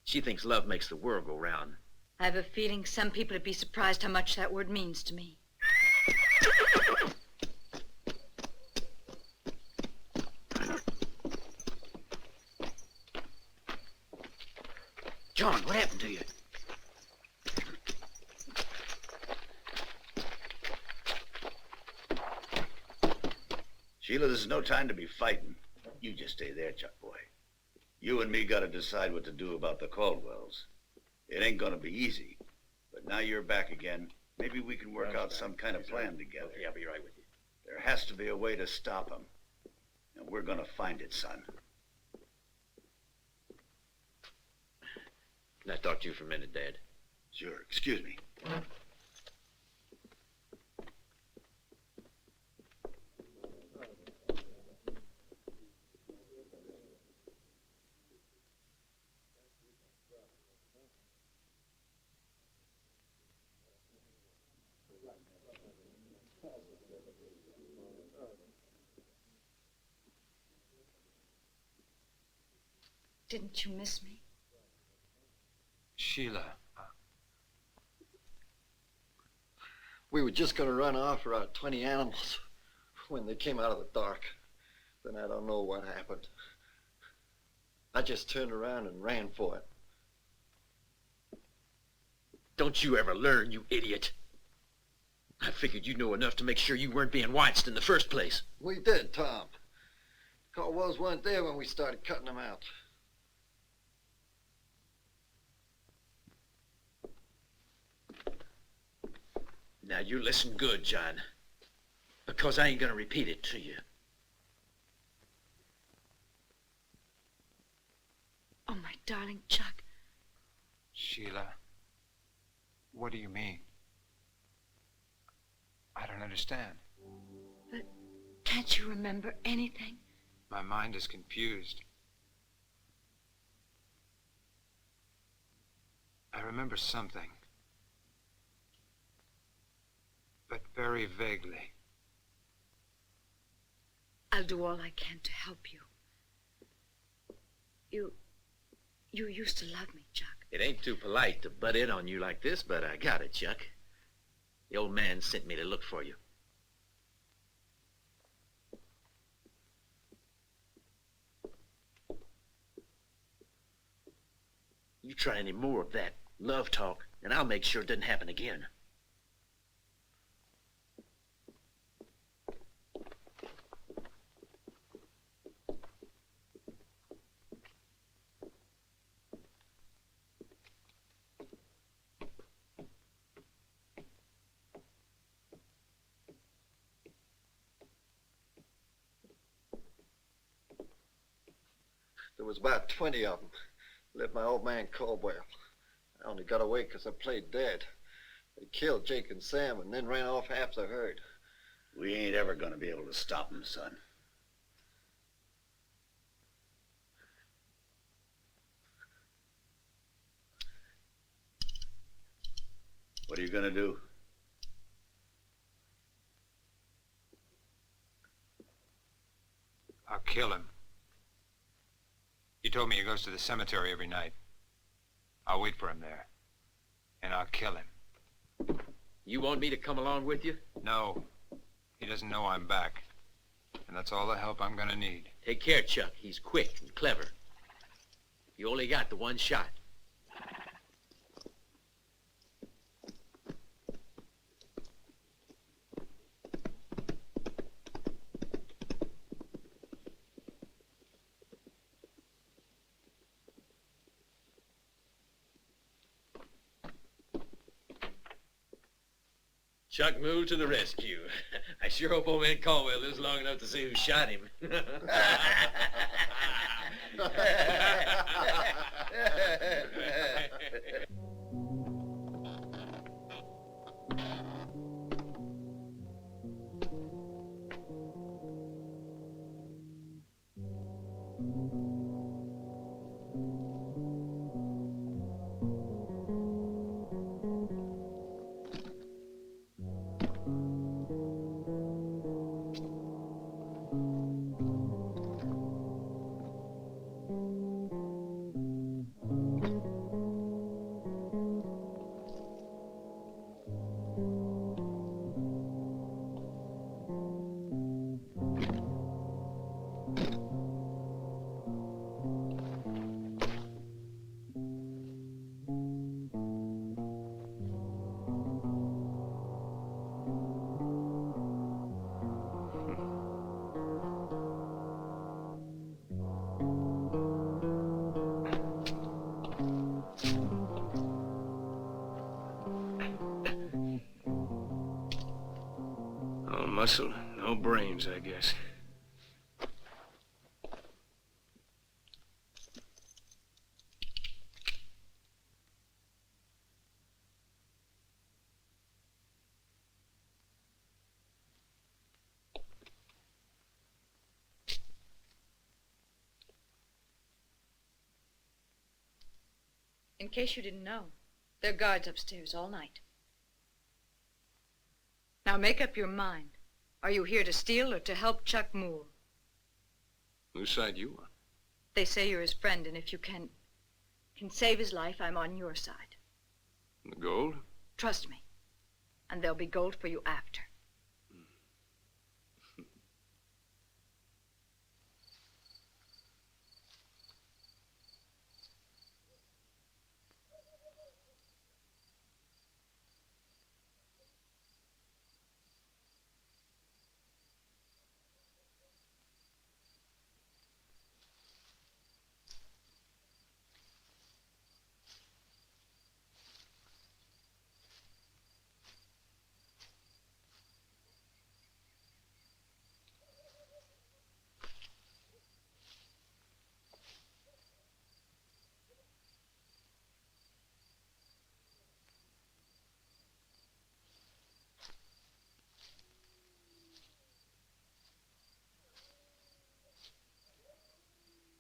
Speaker 4: She thinks love makes the world go round.
Speaker 15: I have a feeling some people would be surprised how much that word means to me.
Speaker 4: John, what happened to you?
Speaker 12: Sheila, this is no time to be fighting. You just stay there, Chuck boy. You and me gotta decide what to do about the Caldwells. It ain't gonna be easy, but now you're back again. Maybe we can work out some kind of plan together.
Speaker 4: Okay, I'll be right with you.
Speaker 12: There has to be a way to stop them. And we're gonna find it, son.
Speaker 4: Can I talk to you for a minute, Dad?
Speaker 12: Sure, excuse me.
Speaker 15: Didn't you miss me?
Speaker 18: Sheila. We were just gonna run off for our 20 animals when they came out of the dark. Then I don't know what happened. I just turned around and ran for it.
Speaker 4: Don't you ever learn, you idiot. I figured you'd know enough to make sure you weren't being watched in the first place.
Speaker 18: We did, Tom. Caldwells weren't there when we started cutting them out.
Speaker 4: Now you listen good, John, because I ain't gonna repeat it to you.
Speaker 15: Oh, my darling Chuck.
Speaker 14: Sheila, what do you mean? I don't understand.
Speaker 15: But can't you remember anything?
Speaker 14: My mind is confused. I remember something, but very vaguely.
Speaker 15: I'll do all I can to help you. You used to love me, Chuck.
Speaker 4: It ain't too polite to butt in on you like this, but I got it, Chuck. The old man sent me to look for you. You try any more of that love talk, and I'll make sure it doesn't happen again.
Speaker 18: There was about 20 of them. Left my old man Caldwell. I only got away because I played dead. They killed Jake and Sam and then ran off half the herd.
Speaker 12: We ain't ever gonna be able to stop them, son. What are you gonna do?
Speaker 14: I'll kill him. He told me he goes to the cemetery every night. I'll wait for him there. And I'll kill him.
Speaker 4: You want me to come along with you?
Speaker 14: No. He doesn't know I'm back. And that's all the help I'm gonna need.
Speaker 4: Take care, Chuck. He's quick and clever. You only got the one shot. Chuck moved to the rescue. I sure hope old man Caldwell lives long enough to see who shot him.
Speaker 17: Muscle, no brains, I guess.
Speaker 15: In case you didn't know, there are guards upstairs all night. Now make up your mind. Are you here to steal or to help Chuck Moore?
Speaker 10: Whose side you on?
Speaker 15: They say you're his friend, and if you can save his life, I'm on your side.
Speaker 10: The gold?
Speaker 15: Trust me. And there'll be gold for you after.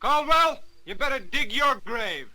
Speaker 3: Caldwell, you better dig your grave.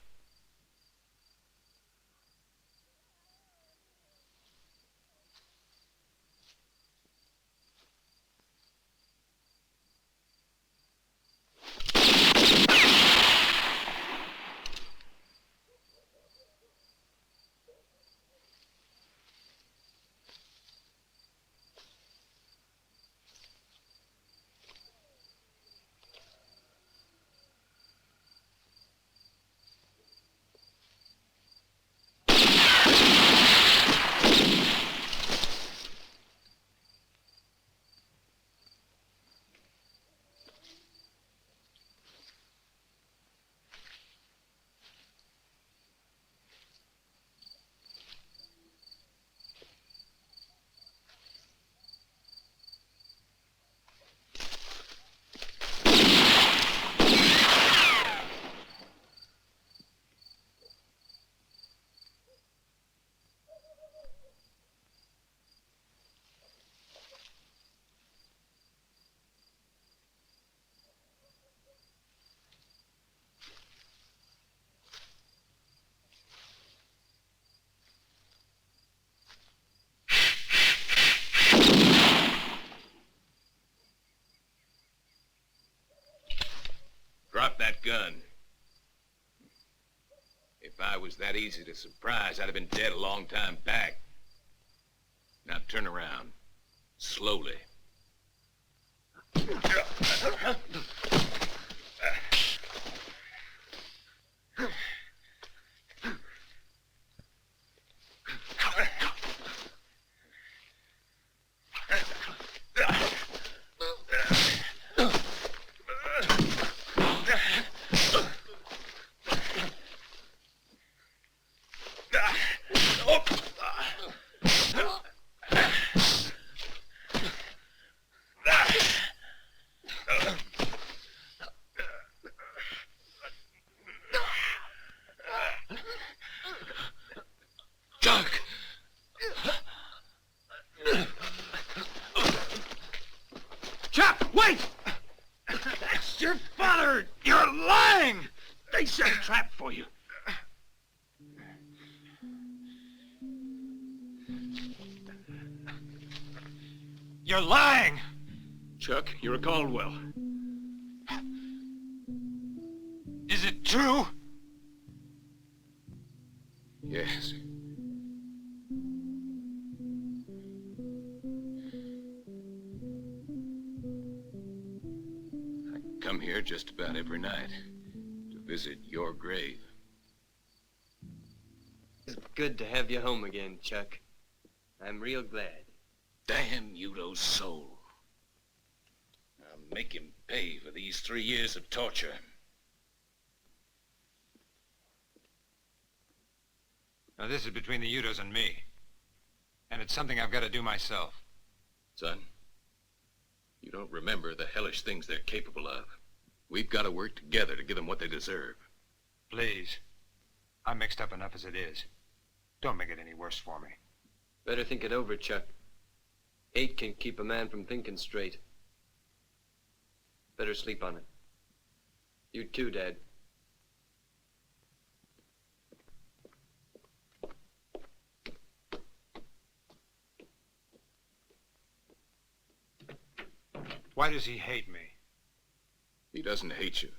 Speaker 2: Drop that gun. If I was that easy to surprise, I'd have been dead a long time back. Now turn around. Slowly.
Speaker 3: Trap for you. You're lying!
Speaker 17: Chuck, you're a Caldwell.
Speaker 3: Is it true?
Speaker 2: Yes. I come here just about every night. Visit your grave.
Speaker 10: It's good to have you home again, Chuck. I'm real glad.
Speaker 2: Damn Udo's soul. I'll make him pay for these 3 years of torture.
Speaker 14: Now, this is between the Udos and me. And it's something I've got to do myself.
Speaker 2: Son, you don't remember the hellish things they're capable of. We've got to work together to give them what they deserve.
Speaker 14: Please. I'm mixed up enough as it is. Don't make it any worse for me.
Speaker 10: Better think it over, Chuck. Hate can keep a man from thinking straight. Better sleep on it. You too, Dad.
Speaker 14: Why does he hate me?
Speaker 2: He doesn't hate you.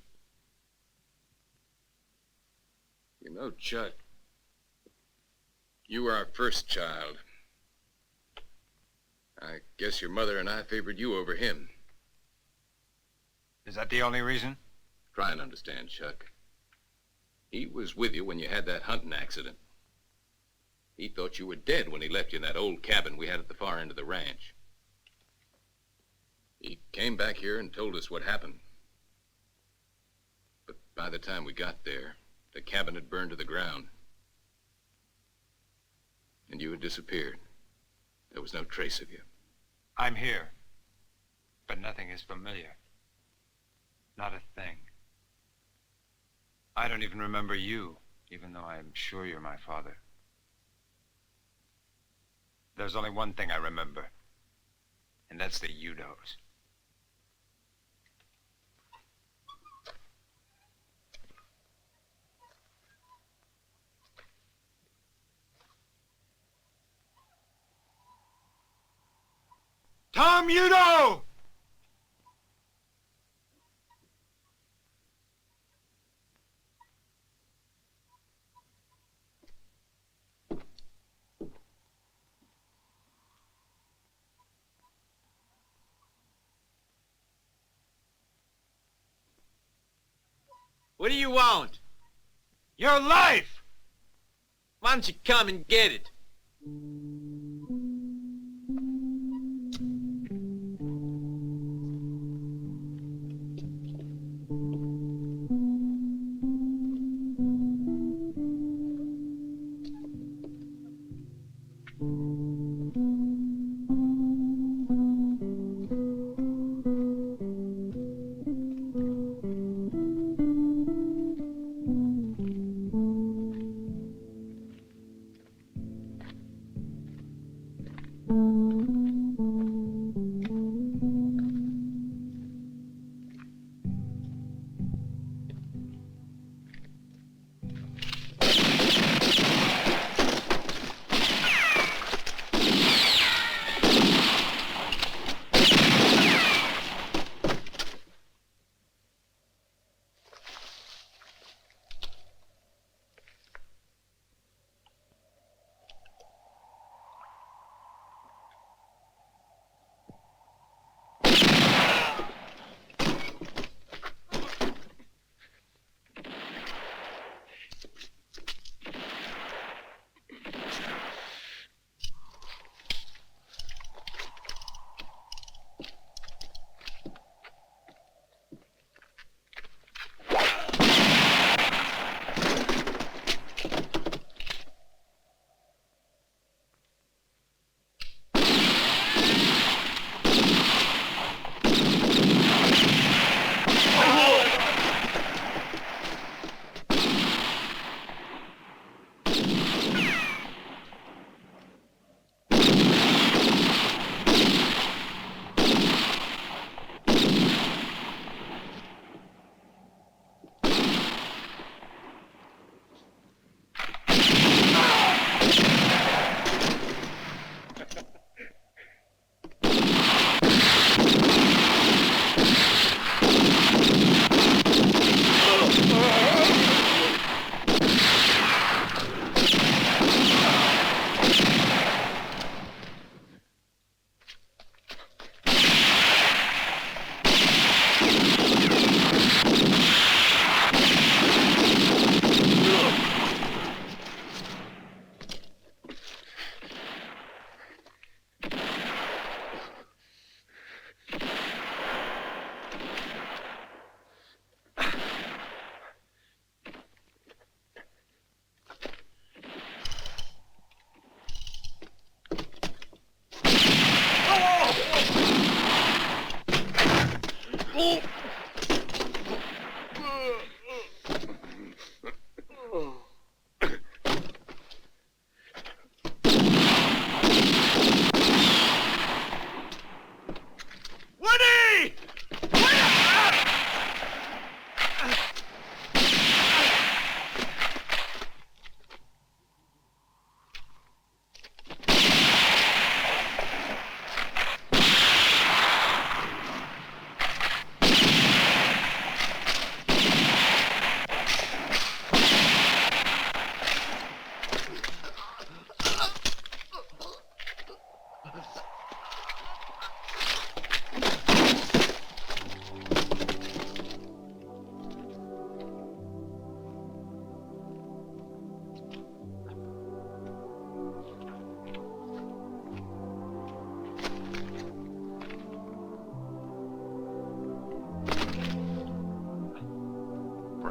Speaker 2: You know, Chuck, you were our first child. I guess your mother and I favored you over him.
Speaker 14: Is that the only reason?
Speaker 2: Try and understand, Chuck. He was with you when you had that hunting accident. He thought you were dead when he left you in that old cabin we had at the far end of the ranch. He came back here and told us what happened. But by the time we got there, the cabin had burned to the ground. And you had disappeared. There was no trace of you.
Speaker 14: I'm here. But nothing is familiar. Not a thing. I don't even remember you, even though I'm sure you're my father. There's only one thing I remember, and that's the Udos.
Speaker 3: Tom Udo!
Speaker 5: What do you want?
Speaker 3: Your life!
Speaker 5: Why don't you come and get it?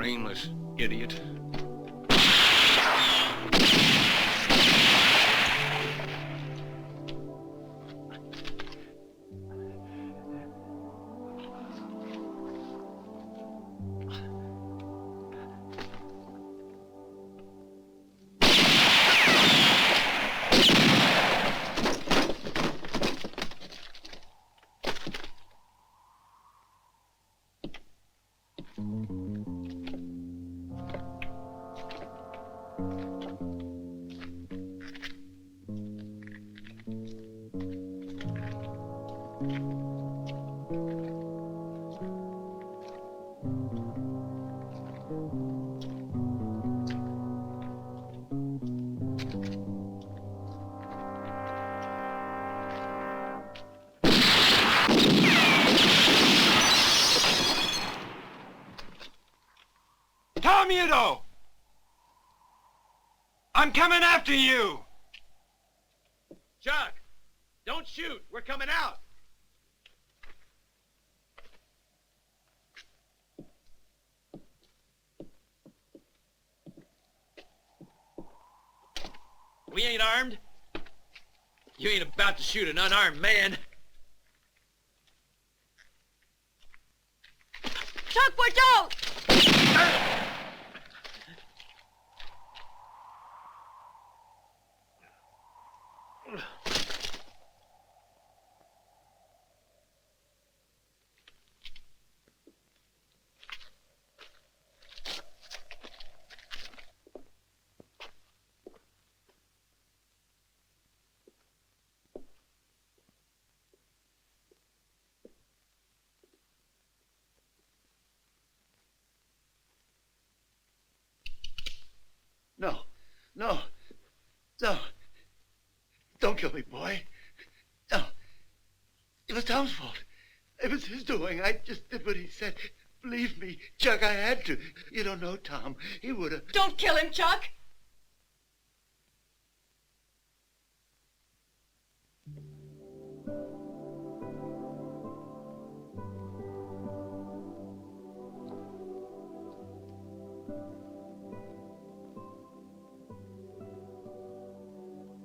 Speaker 2: Brainless idiot.
Speaker 3: Tommy-do! I'm coming after you!
Speaker 4: Chuck, don't shoot. We're coming out. We ain't armed. You ain't about to shoot an unarmed man.
Speaker 15: Chuck, watch out!
Speaker 12: No, no, no. Don't kill me, boy. No. It was Tom's fault. It was his doing. I just did what he said. Believe me, Chuck, I had to. You don't know Tom. He would have...
Speaker 13: Don't kill him, Chuck!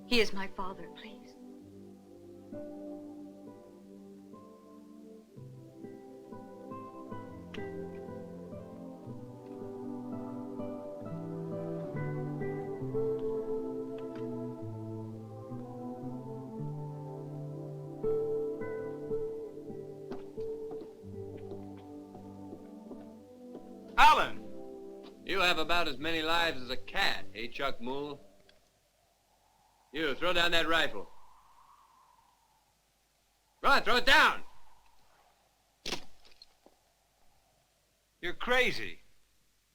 Speaker 13: He is my father, please.
Speaker 3: Alan!
Speaker 10: You have about as many lives as a cat, eh, Chuck Moole? You, throw down that rifle. Run, throw it down!
Speaker 3: You're crazy.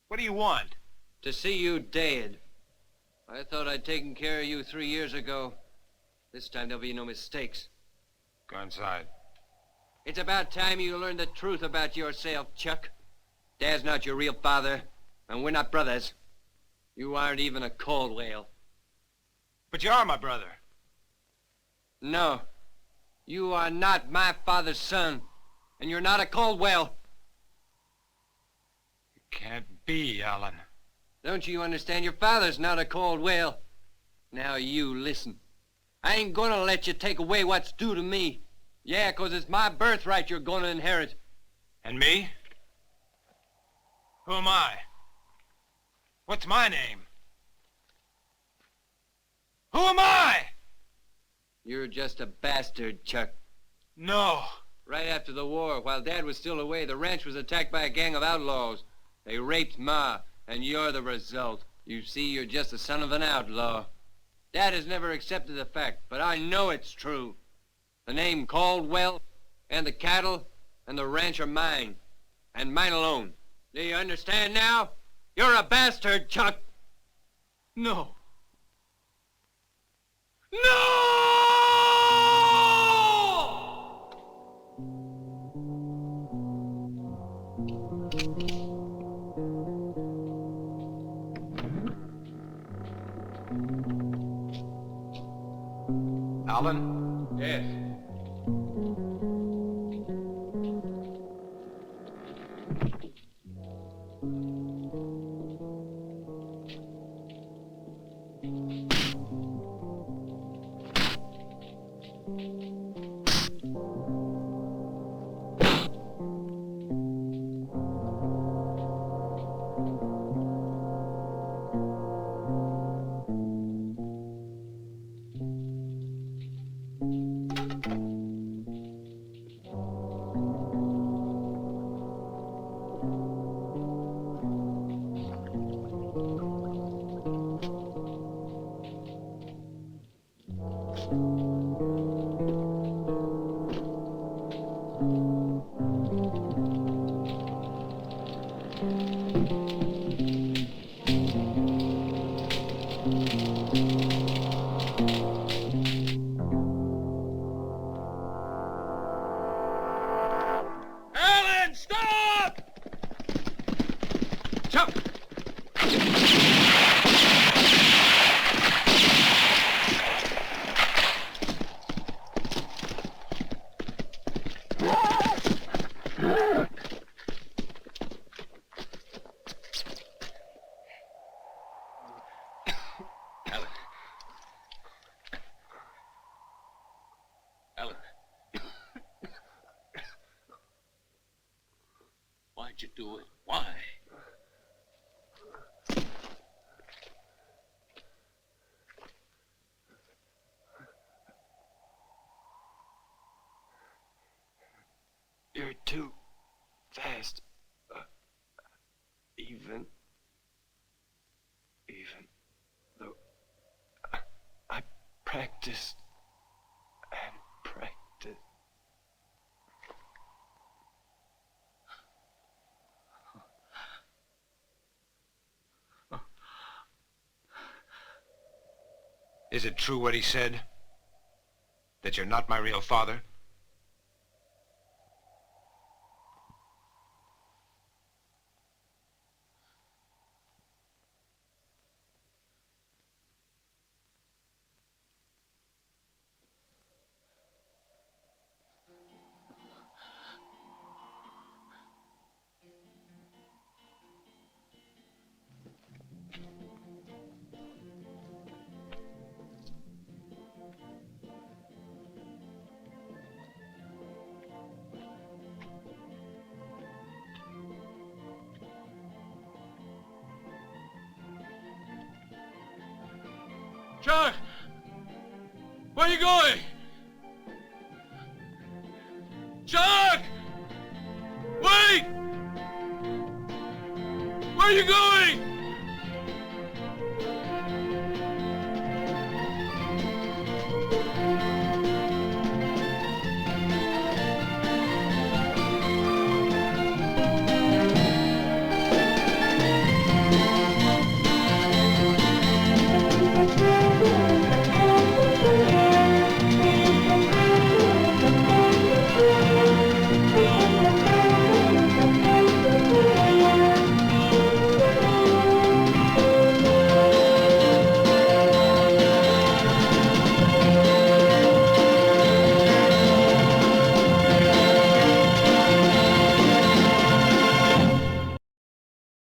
Speaker 3: What do you want?
Speaker 10: To see you dead. I thought I'd taken care of you 3 years ago. This time there'll be no mistakes.
Speaker 14: Go inside.
Speaker 10: It's about time you learned the truth about yourself, Chuck. Dad's not your real father, and we're not brothers. You aren't even a Caldwell.
Speaker 3: But you are my brother.
Speaker 10: No. You are not my father's son, and you're not a Caldwell.
Speaker 14: It can't be, Alan.
Speaker 10: Don't you understand? Your father's not a Caldwell. Now you listen. I ain't gonna let you take away what's due to me. Yeah, 'cause it's my birthright you're gonna inherit.
Speaker 3: And me? Who am I? What's my name? Who am I?
Speaker 10: You're just a bastard, Chuck.
Speaker 3: No.
Speaker 10: Right after the war, while Dad was still away, the ranch was attacked by a gang of outlaws. They raped Ma, and you're the result. You see, you're just the son of an outlaw. Dad has never accepted the fact, but I know it's true. The name Caldwell, and the cattle, and the ranch are mine, and mine alone. Do you understand now? You're a bastard, Chuck.
Speaker 3: No.
Speaker 14: Alan?
Speaker 10: Yes.
Speaker 2: Alan. Why'd you do it? Why?
Speaker 10: You're too fast. Even though I practiced and practiced.
Speaker 14: Is it true what he said? That you're not my real father?
Speaker 17: Chuck! Where are you going? Chuck! Wait! Where are you going?